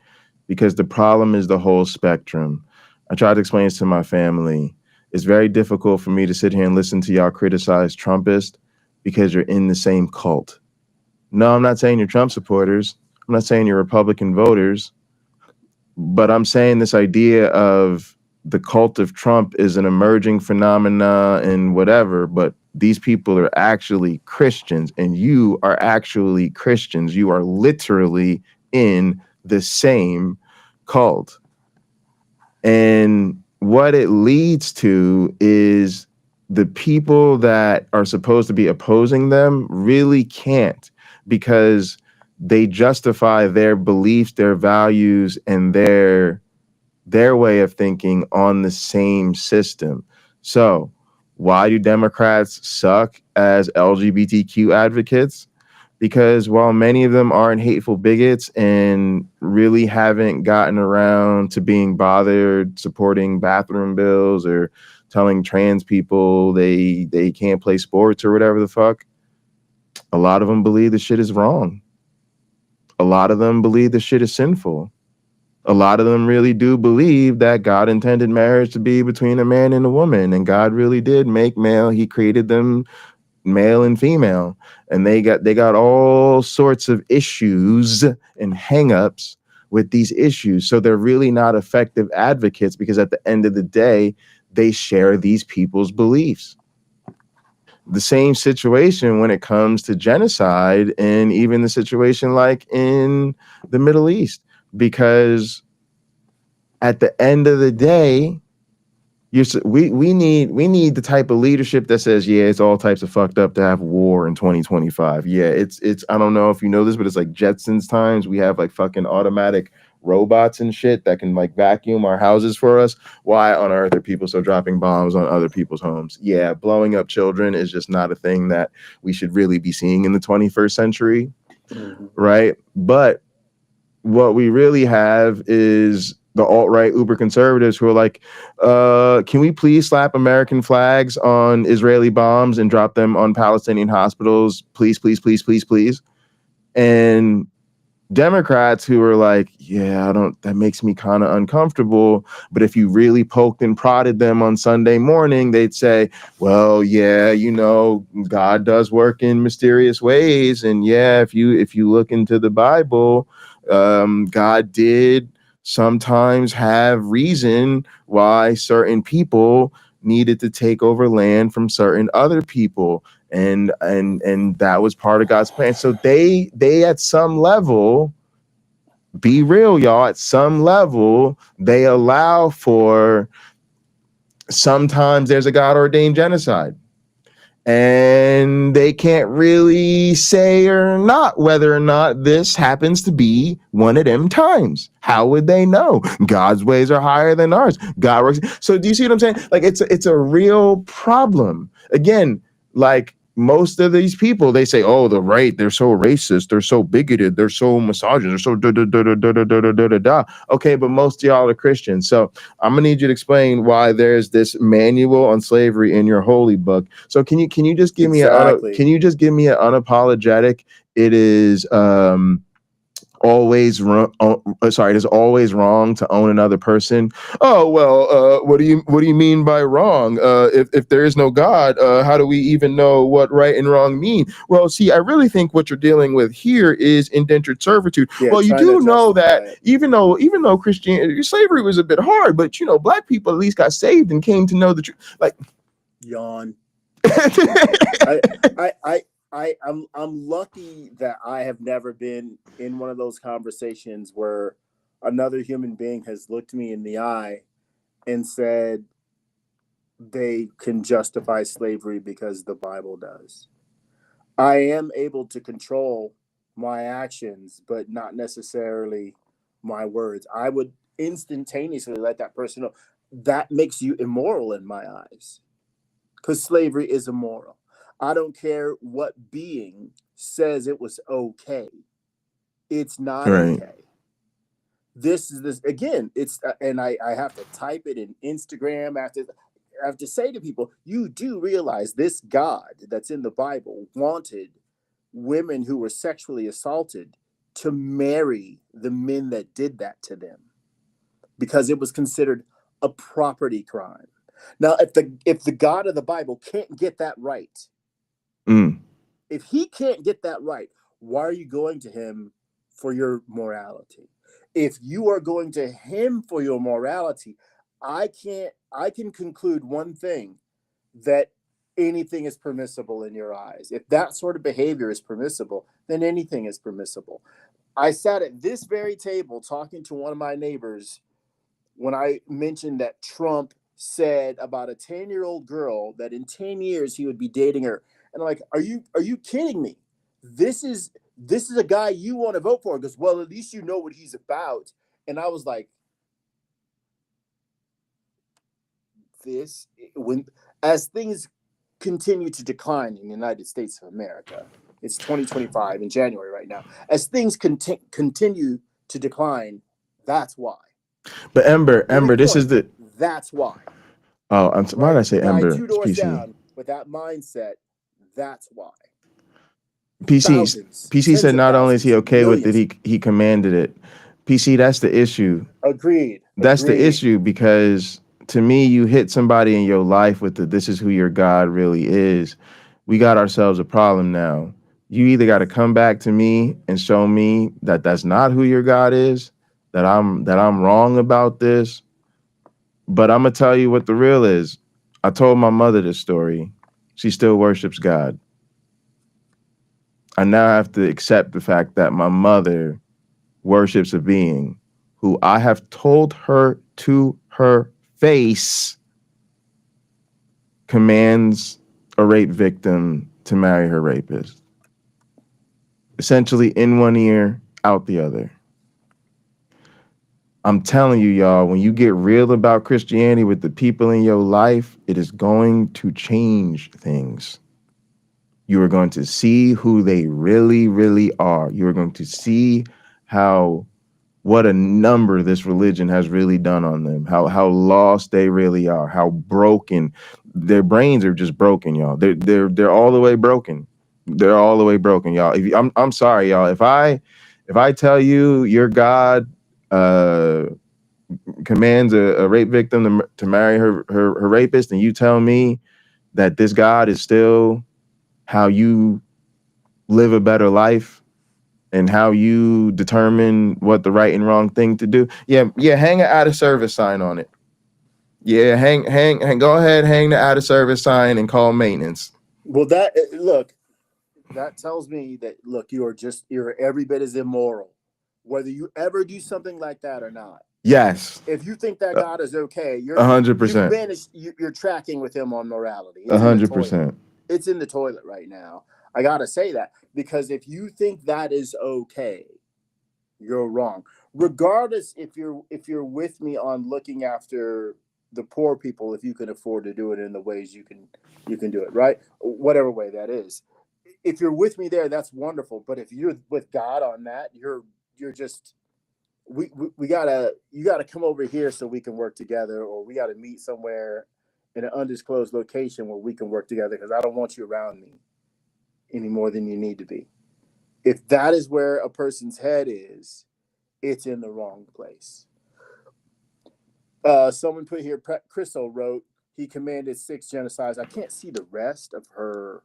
because the problem is the whole spectrum. I try to explain this to my family. It's very difficult for me to sit here and listen to y'all criticize Trumpists because you're in the same cult. No, I'm not saying you're Trump supporters. I'm not saying you're Republican voters, but I'm saying this idea of the cult of Trump is an emerging phenomena and whatever, but these people are actually Christians and you are actually Christians. You are literally in the same cult. And what it leads to is the people that are supposed to be opposing them really can't, because they justify their beliefs, their values, and their way of thinking on the same system. So why do Democrats suck as LGBTQ advocates? Because while many of them aren't hateful bigots and really haven't gotten around to being bothered supporting bathroom bills or telling trans people they can't play sports or whatever the fuck, a lot of them believe the shit is wrong. A lot of them believe the shit is sinful. A lot of them really do believe that God intended marriage to be between a man and a woman, and God really did make male. He created them male and female, and they got all sorts of issues and hangups with these issues. So they're really not effective advocates, because at the end of the day, they share these people's beliefs. The same situation when it comes to genocide, and even the situation like in the Middle East, because at the end of the day, we need the type of leadership that says, yeah, it's all types of fucked up to have war in 2025. Yeah, it's I don't know if you know this, but it's like Jetsons times. We have like fucking automatic robots and shit that can like vacuum our houses for us. Why on earth are people still dropping bombs on other people's homes? Yeah, blowing up children is just not a thing that we should really be seeing in the 21st century, right? But what we really have is the alt-right uber conservatives who are like, can we please slap American flags on Israeli bombs and drop them on Palestinian hospitals? Please, please, please, please, please. And Democrats who are like, yeah, that makes me kind of uncomfortable. But if you really poked and prodded them on Sunday morning, they'd say, well, yeah, God does work in mysterious ways. And yeah, if you look into the Bible, God did sometimes have reason why certain people needed to take over land from certain other people, and that was part of God's plan. So they at some level, be real, y'all, at some level they allow for sometimes there's a God ordained genocide. and they can't really say or not whether or not this happens to be one of them times. How would they know? God's ways are higher than ours. God works. So do you see what I'm saying? Like it's a real problem. Again, like most of these people, they say, "Oh, the right, they're so racist, they're so bigoted, they're so misogynist, they're so da da da da da da da da da da." Okay, but most of y'all are Christians, so I'm gonna need you to explain why there's this manual on slavery in your holy book. So can you just give me Exactly. can you just give me an unapologetic? It is always wrong. Sorry, it is always wrong to own another person. Oh well, what do you mean by wrong? If there is no God, how do we even know what right and wrong mean? Well, see, I really think what you're dealing with here is indentured servitude. Yeah, Well, you trying to do know that justify it. even though Christianity slavery was a bit hard, but black people at least got saved and came to know the truth. Like, Yawn. I'm lucky that I have never been in one of those conversations where another human being has looked me in the eye and said they can justify slavery because the Bible does. I am able to control my actions, but not necessarily my words. I would instantaneously let that person know that makes you immoral in my eyes, because slavery is immoral. I don't care what being says it was okay. It's not right. okay. This is this again. It's and I have to type it in Instagram. I have to say to people, you do realize this God that's in the Bible wanted women who were sexually assaulted to marry the men that did that to them, because it was considered a property crime. Now, if the God of the Bible can't get that right, if he can't get that right, why are you going to him for your morality? If you are going to him for your morality, I can conclude one thing, that anything is permissible in your eyes. If that sort of behavior is permissible, then anything is permissible. I sat at this very table talking to one of my neighbors when I mentioned that Trump said about a 10-year-old girl that in 10 years he would be dating her. And I'm like, are you kidding me? This is a guy you want to vote for. He goes, well, at least you know what he's about. And I was like, as things continue to decline in the United States of America, it's 2025 in January right now. As things continue to decline, that's why. But Ember, this is the. That's why. Oh, why did I say the guy Ember? 2 It's doors PC. down with that mindset. That's why. PC said not only is he okay with it, he commanded it. PC, that's the issue. Agreed. That's the issue, because to me, you hit somebody in your life with this is who your God really is. We got ourselves a problem now. You either got to come back to me and show me that that's not who your God is, that I'm wrong about this. But I'm gonna tell you what the real is. I told my mother this story. She still worships God. I now have to accept the fact that my mother worships a being who I have told her to her face commands a rape victim to marry her rapist. Essentially in one ear, out the other. I'm telling you, y'all, when you get real about Christianity with the people in your life, it is going to change things. You are going to see who they really, really are. You are going to see what a number this religion has really done on them, how lost they really are, how broken their brains are. Just broken, y'all. They're all the way broken. They're all the way broken, y'all. I'm sorry, y'all. If I tell you your God commands a rape victim to marry her rapist, and you tell me that this God is still how you live a better life and how you determine what the right and wrong thing to do. Yeah, hang an out of service sign on it. Yeah, hang, go ahead, hang the out of service sign and call maintenance. Well, that tells me that, you're every bit as immoral, whether you ever do something like that or not. Yes. If you think that God is okay, you're 100%. You're tracking with him on morality. 100%. It's in the toilet right now. I gotta say that, because if you think that is okay, you're wrong. Regardless, if you're with me on looking after the poor people, if you can afford to do it in the ways you can do it, right? Whatever way that is. If you're with me there, that's wonderful. But if you're with God on that, you're just we gotta you gotta come over here so we can work together, or we gotta meet somewhere in an undisclosed location where we can work together, because I don't want you around me any more than you need to be. If that is where a person's head is, it's in the wrong place. Someone put here, Crystal wrote, he commanded 6 genocides. I can't see the rest of her.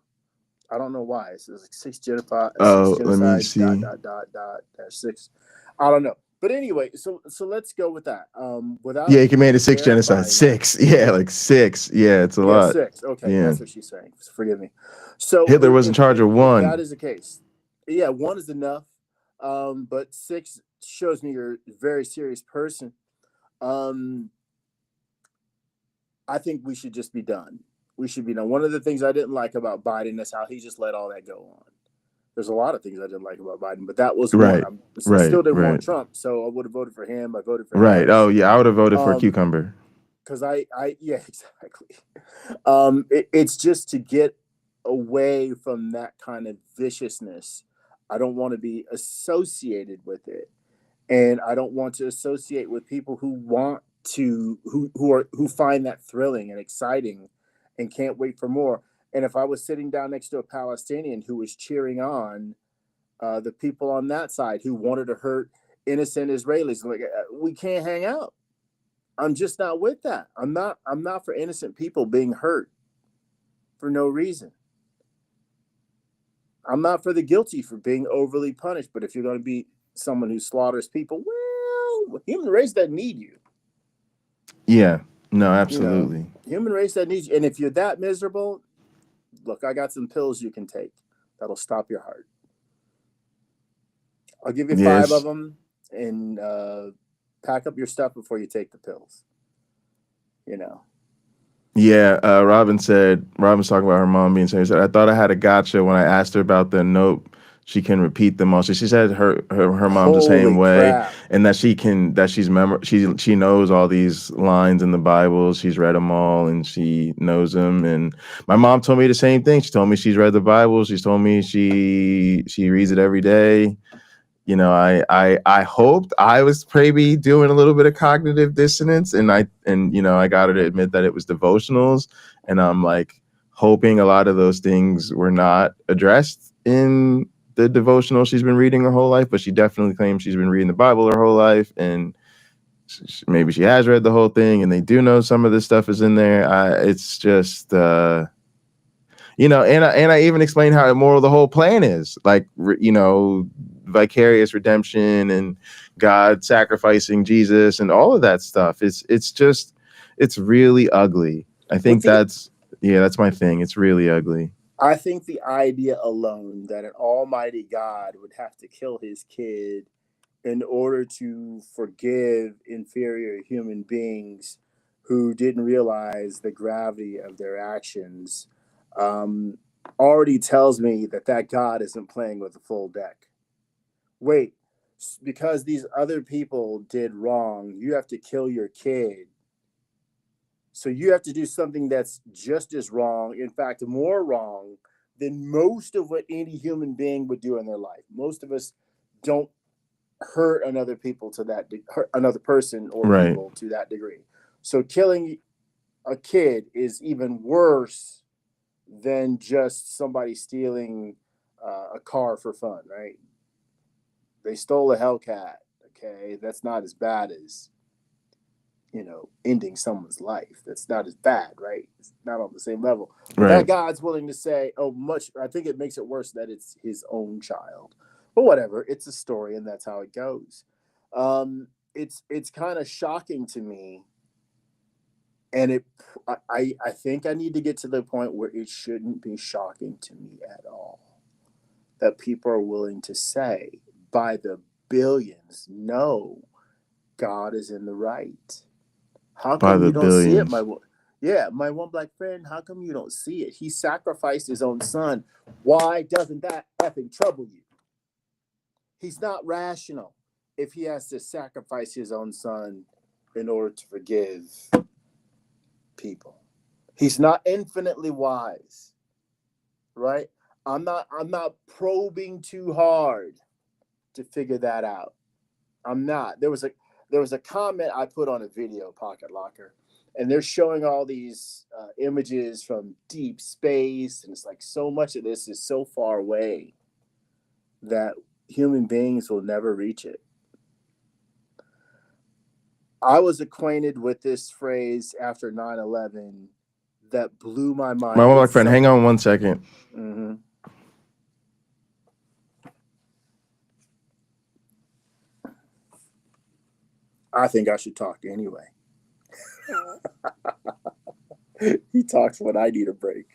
I don't know why. It says like 6 genocides, Oh, let me see. .. I don't know. But anyway, so let's go with that. Without Yeah, he commanded 6 genocides. verifying 6. Yeah, like 6. Yeah, it's a yeah, lot. 6. Okay, Yeah. that's what she's saying. Forgive me. So Hitler was in charge of if 1. that is the case, yeah, 1 is enough. But 6 shows me you're a very serious person. I think we should just be done. We should be done. One of the things I didn't like about Biden is how he just let all that go on. There's a lot of things I didn't like about Biden, but that was Right. one. I Right. still didn't Right. want Trump, so I would have voted for him. I voted for Right. Harris. Oh, yeah, I would have voted for Cucumber. Because yeah, exactly. It's just to get away from that kind of viciousness. I don't want to be associated with it, and I don't want to associate with people who want to who find that thrilling and exciting and can't wait for more. And if I was sitting down next to a Palestinian who was cheering on the people on that side who wanted to hurt innocent Israelis, like, we can't hang out. I'm just not with that. I'm not for innocent people being hurt for no reason. I'm not for the guilty for being overly punished. But if you're going to be someone who slaughters people, well, human race doesn't need you. Yeah. No, absolutely. You know, human race doesn't need you. And if you're that miserable, look, I got some pills you can take that'll stop your heart. I'll give you 5 of them, and pack up your stuff before you take the pills. You know. Yeah, Robin's talking about her mom being saying, I thought I had a gotcha when I asked her about the note. She can repeat them all. So she said her mom's the same way, and that she knows all these lines in the Bible. She's read them all and she knows them. And my mom told me the same thing. She told me she's read the Bible. She's told me she reads it every day. You know, I hoped I was maybe doing a little bit of cognitive dissonance, and I got her to admit that it was devotionals, and I'm like hoping a lot of those things were not addressed in the devotional she's been reading her whole life, but she definitely claims she's been reading the Bible her whole life, and maybe she has read the whole thing, and they do know some of this stuff is in there. It's just and I even explained how immoral the whole plan is, like, vicarious redemption and God sacrificing Jesus and all of that stuff. It's really ugly. I think that's my thing. It's really ugly. I think the idea alone that an almighty God would have to kill his kid in order to forgive inferior human beings who didn't realize the gravity of their actions already tells me that God isn't playing with a full deck. Wait, because these other people did wrong, you have to kill your kid. So you have to do something that's just as wrong, in fact, more wrong than most of what any human being would do in their life. Most of us don't hurt another person or people to that degree. So killing a kid is even worse than just somebody stealing a car for fun, right? They stole a Hellcat. Okay, that's not as bad as ending someone's life. That's not as bad, right? It's not on the same level. But that God's willing to say, I think it makes it worse that it's his own child. But whatever, it's a story, and that's how it goes. It's kind of shocking to me, and I think I need to get to the point where it shouldn't be shocking to me at all that people are willing to say by the billions, no, God is in the right. How come you don't see it, Yeah, my one black friend, how come you don't see it? He sacrificed his own son. Why doesn't that effing trouble you? He's not rational if he has to sacrifice his own son in order to forgive people. He's not infinitely wise, right? I'm not probing too hard to figure that out. I'm not. There was a comment I put on a video, Pocket Locker, and they're showing all these images from deep space, and it's like so much of this is so far away that human beings will never reach it. I was acquainted with this phrase after 9/11 that blew my mind. My one black friend, hang on 1 second. Mm-hmm. I think I should talk anyway. He talks when I need a break.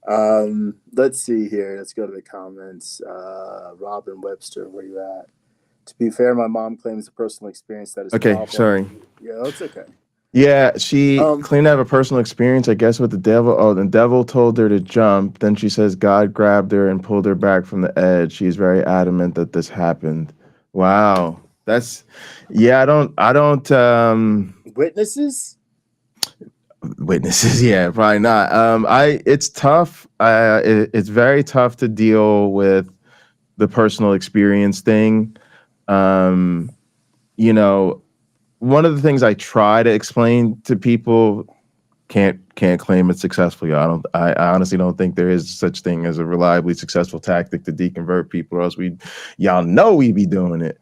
Let's see here. Let's go to the comments. Robin Webster, where you at? To be fair, my mom claims a personal experience that is Okay, awful. sorry. Yeah, that's okay. Yeah, she claimed to have a personal experience, I guess, with the devil. Oh, the devil told her to jump. Then she says God grabbed her and pulled her back from the edge. She's very adamant that this happened. Wow. That's, yeah, I don't, Witnesses? witnesses. Yeah, probably not. It's tough. It's very tough to deal with the personal experience thing. You know, one of the things I try to explain to people, can't claim it's successful. Y'all. I honestly don't think there is such thing as a reliably successful tactic to deconvert people, or else y'all know we be doing it.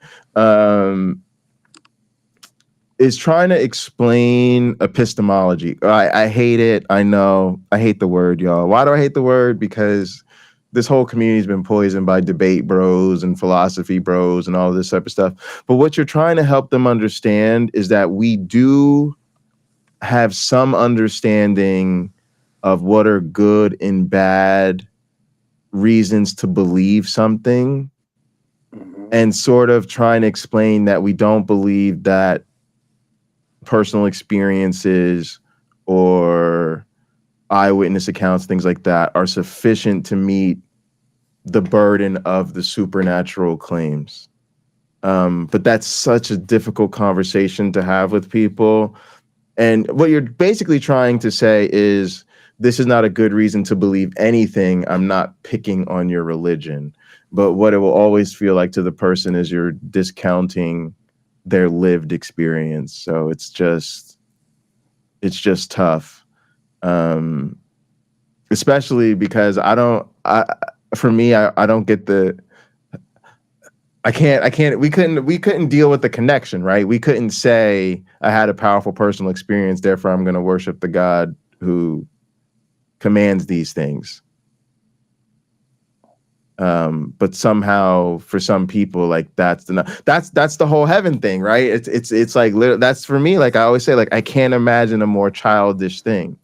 Is trying to explain epistemology. I hate it. I know. I hate the word, y'all. Why do I hate the word? Because this whole community has been poisoned by debate bros and philosophy bros and all this type of stuff. But what you're trying to help them understand is that we do have some understanding of what are good and bad reasons to believe something, and sort of trying to explain that we don't believe that personal experiences or eyewitness accounts, things like that, are sufficient to meet the burden of the supernatural claims. But that's such a difficult conversation to have with people. And what you're basically trying to say is, this is not a good reason to believe anything. I'm not picking on your religion. But what it will always feel like to the person is you're discounting their lived experience. So it's just tough. Especially because I don't get the, we couldn't deal with the connection, right? We couldn't say I had a powerful personal experience, therefore I'm going to worship the God who commands these things. But somehow for some people, like that's the whole heaven thing, right? It's like, that's for me. Like I always say, like, I can't imagine a more childish thing.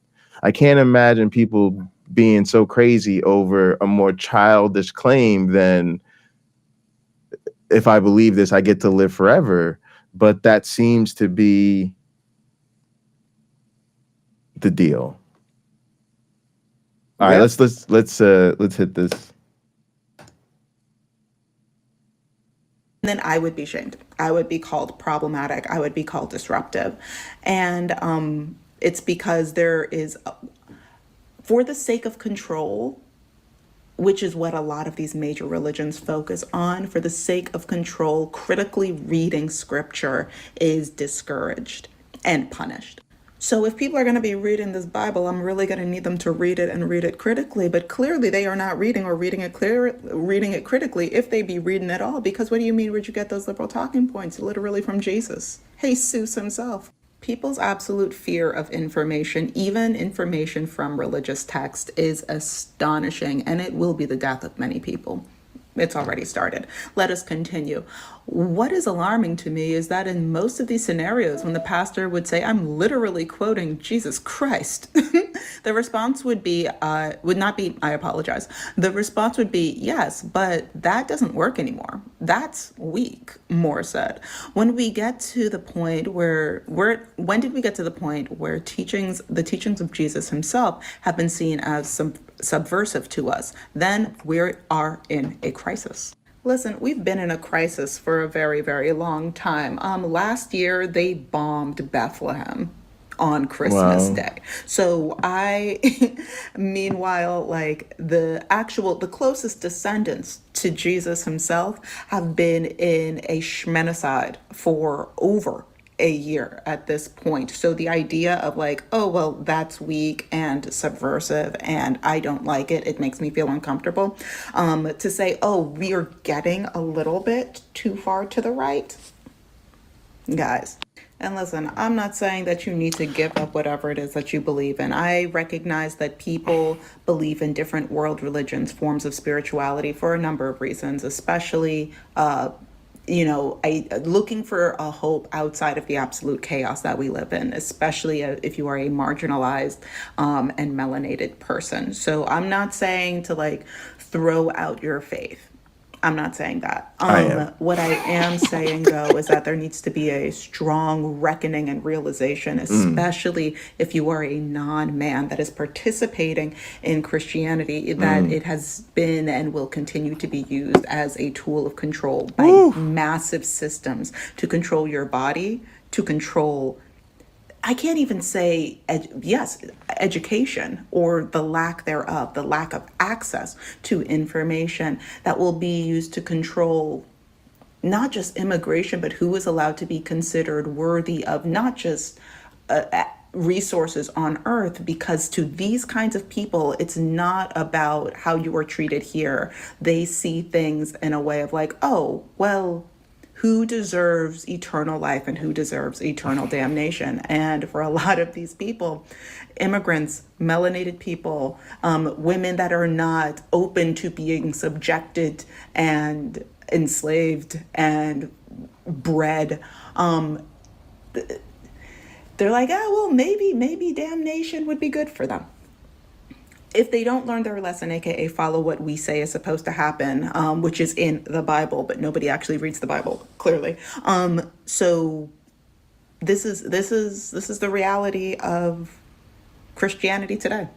I can't imagine people being so crazy over a more childish claim than, if I believe this, I get to live forever. But that seems to be the deal. All right, let's hit this. Then I would be shamed. I would be called problematic. I would be called disruptive. And it's because there is, for the sake of control, which is what a lot of these major religions focus on, for the sake of control, critically reading scripture is discouraged and punished. So if people are going to be reading this Bible, I'm really going to need them to read it and read it critically. But clearly they are not reading it critically, if they be reading at all. Because what do you mean, where'd you get those liberal talking points? Literally from Jesus, Jesus himself. People's absolute fear of information, even information from religious text, is astonishing, and it will be the death of many people. It's already started. Let us continue. What is alarming to me is that in most of these scenarios, when the pastor would say, I'm literally quoting Jesus Christ, The response would not be, I apologize. The response would be, yes, but that doesn't work anymore. That's weak, Moore said. When we get to the point when did we get to the point where the teachings of Jesus himself have been seen as subversive to us? Then we are in a crisis. Listen, we've been in a crisis for a very, very long time. Last year they bombed Bethlehem on Christmas Wow. Day. So meanwhile, like the closest descendants to Jesus himself have been in a Shmenicide for over a year at this point. So the idea of like, oh, well, that's weak and subversive and I don't like it, it makes me feel uncomfortable. To say, oh, we are getting a little bit too far to the right, guys. And listen, I'm not saying that you need to give up whatever it is that you believe in. I recognize that people believe in different world religions, forms of spirituality for a number of reasons, especially looking for a hope outside of the absolute chaos that we live in, especially if you are a marginalized and melanated person. So I'm not saying to like throw out your faith. I'm not saying that. I am. What I am saying, though, is that there needs to be a strong reckoning and realization, Mm, especially if you are a non man that is participating in Christianity, that mm. it has been and will continue to be used as a tool of control by Woo. massive systems to control your body, to control, I can't even say, yes, education or the lack thereof, the lack of access to information that will be used to control not just immigration, but who is allowed to be considered worthy of not just resources on earth. Because to these kinds of people, it's not about how you are treated here. They see things in a way of like, oh, well, who deserves eternal life and who deserves eternal damnation. And for a lot of these people, immigrants, melanated people, women that are not open to being subjected and enslaved and bred, they're like, oh, well, maybe damnation would be good for them if they don't learn their lesson, aka follow what we say is supposed to happen, which is in the Bible, but nobody actually reads the Bible clearly. So this is the reality of Christianity today.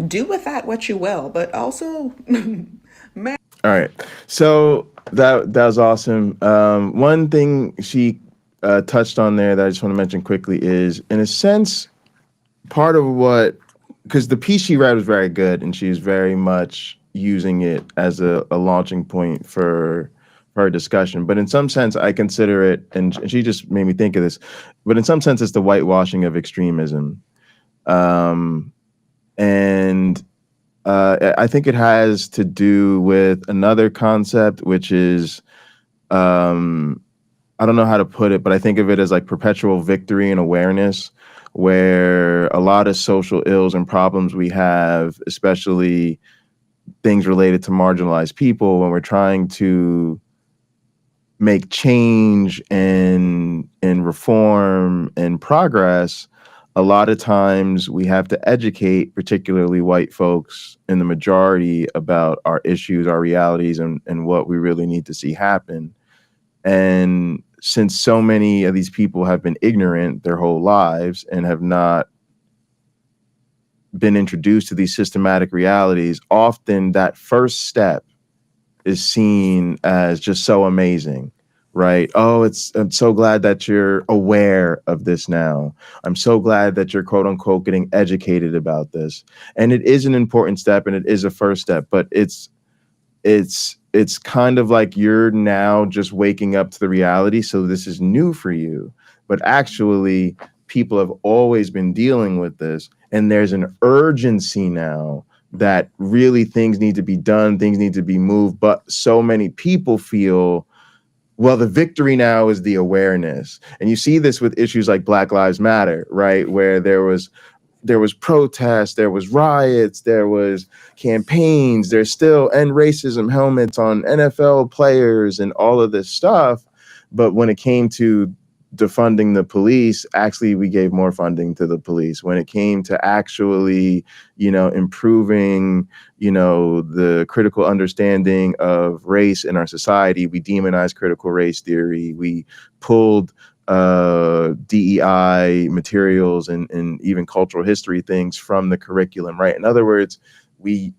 Do with that what you will, but also, man. All right. So that was awesome. One thing she touched on there that I just want to mention quickly is, in a sense, part of what, because the piece she read was very good, and she's very much using it as a launching point for her discussion. But in some sense, I consider it, and she just made me think of this. But in some sense, it's the whitewashing of extremism, and I think it has to do with another concept, which is I don't know how to put it, but I think of it as like perpetual victory and awareness, where a lot of social ills and problems we have, especially things related to marginalized people, when we're trying to make change and reform and progress, a lot of times we have to educate, particularly white folks in the majority, about our issues, our realities, and what we really need to see happen. And since so many of these people have been ignorant their whole lives and have not been introduced to these systematic realities, often that first step is seen as just so amazing, right? Oh, I'm so glad that you're aware of this now. I'm so glad that you're quote unquote getting educated about this. And it is an important step and it is a first step, but it's kind of like you're now just waking up to the reality. So this is new for you, but actually people have always been dealing with this. And there's an urgency now that really things need to be done, things need to be moved. But so many people feel, well, the victory now is the awareness. And you see this with issues like Black Lives Matter, right? Where there was protests, there was riots, there was campaigns, there's still end racism helmets on NFL players and all of this stuff. But when it came to defunding the police, actually we gave more funding to the police. When it came to actually, improving, the critical understanding of race in our society, we demonized critical race theory. We pulled DEI materials and even cultural history things from the curriculum, right? In other words, we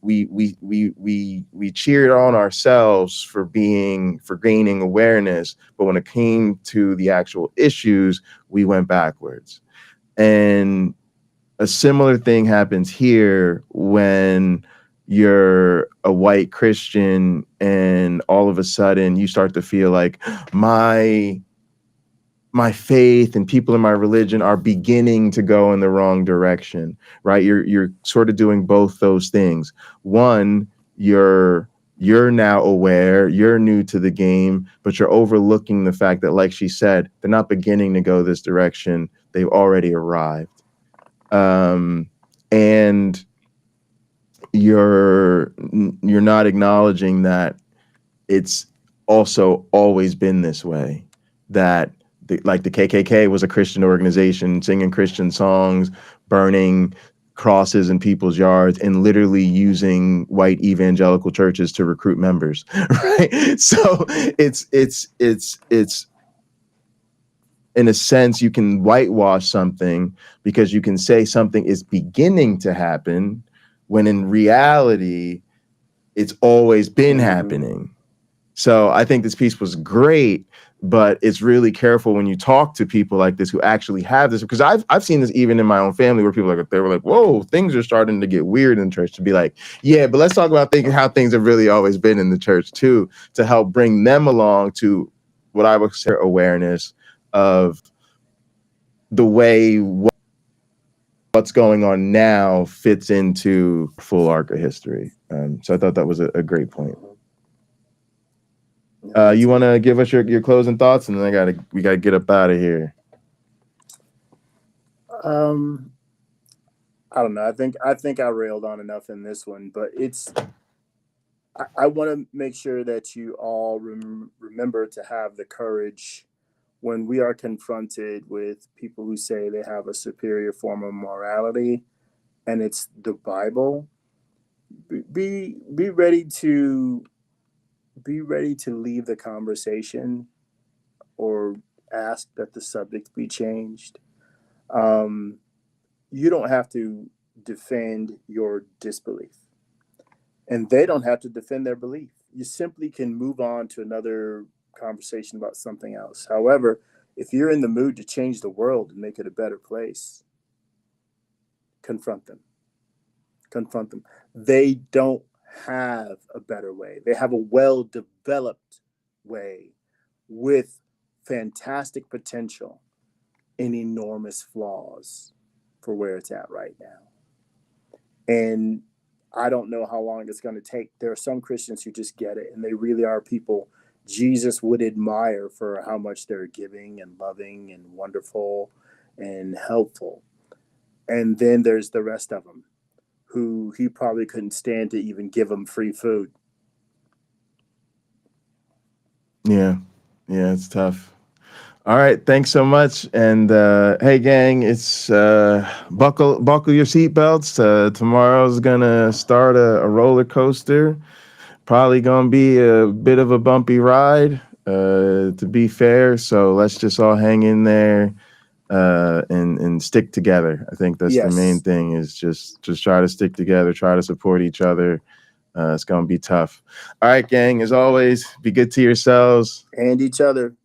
cheered on ourselves for gaining awareness, but when it came to the actual issues, we went backwards. And a similar thing happens here when you're a white Christian and all of a sudden you start to feel like my faith and people in my religion are beginning to go in the wrong direction, right? You're sort of doing both those things. One, you're now aware, you're new to the game, but you're overlooking the fact that, like she said, they're not beginning to go this direction. They've already arrived. And you're not acknowledging that it's also always been this way, that like the KKK was a Christian organization singing Christian songs, burning crosses in people's yards, and literally using white evangelical churches to recruit members, right? So it's in a sense, you can whitewash something because you can say something is beginning to happen when in reality, it's always been happening. So I think this piece was great, but it's really careful when you talk to people like this who actually have this, because I've seen this even in my own family where people they were like, whoa, things are starting to get weird in church, to be like, yeah, but let's talk about how things have really always been in the church too, to help bring them along to what I would say awareness of the way what's going on now fits into full arc of history. So I thought that was a great point. You want to give us your closing thoughts, and then we gotta get up out of here. I don't know. I think I railed on enough in this one, but I want to make sure that you all remember to have the courage when we are confronted with people who say they have a superior form of morality, and it's the Bible. Be ready to leave the conversation or ask that the subject be changed. You don't have to defend your disbelief, and they don't have to defend their belief. You simply can move on to another conversation about something else. However, if you're in the mood to change the world and make it a better place, confront them. They don't have a better way. They have a well-developed way with fantastic potential and enormous flaws for where it's at right now. And I don't know how long it's going to take. There are some Christians who just get it, and they really are people Jesus would admire for how much they're giving and loving and wonderful and helpful. And then there's the rest of them who he probably couldn't stand to even give them free food. Yeah, it's tough. All right, thanks so much. And hey, gang, it's buckle your seatbelts. Tomorrow's gonna start a roller coaster. Probably gonna be a bit of a bumpy ride, to be fair. So let's just all hang in there and stick together. I think that's the main thing, is just try to stick together, try to support each other. It's gonna be tough. All right, gang, as always, be good to yourselves and each other.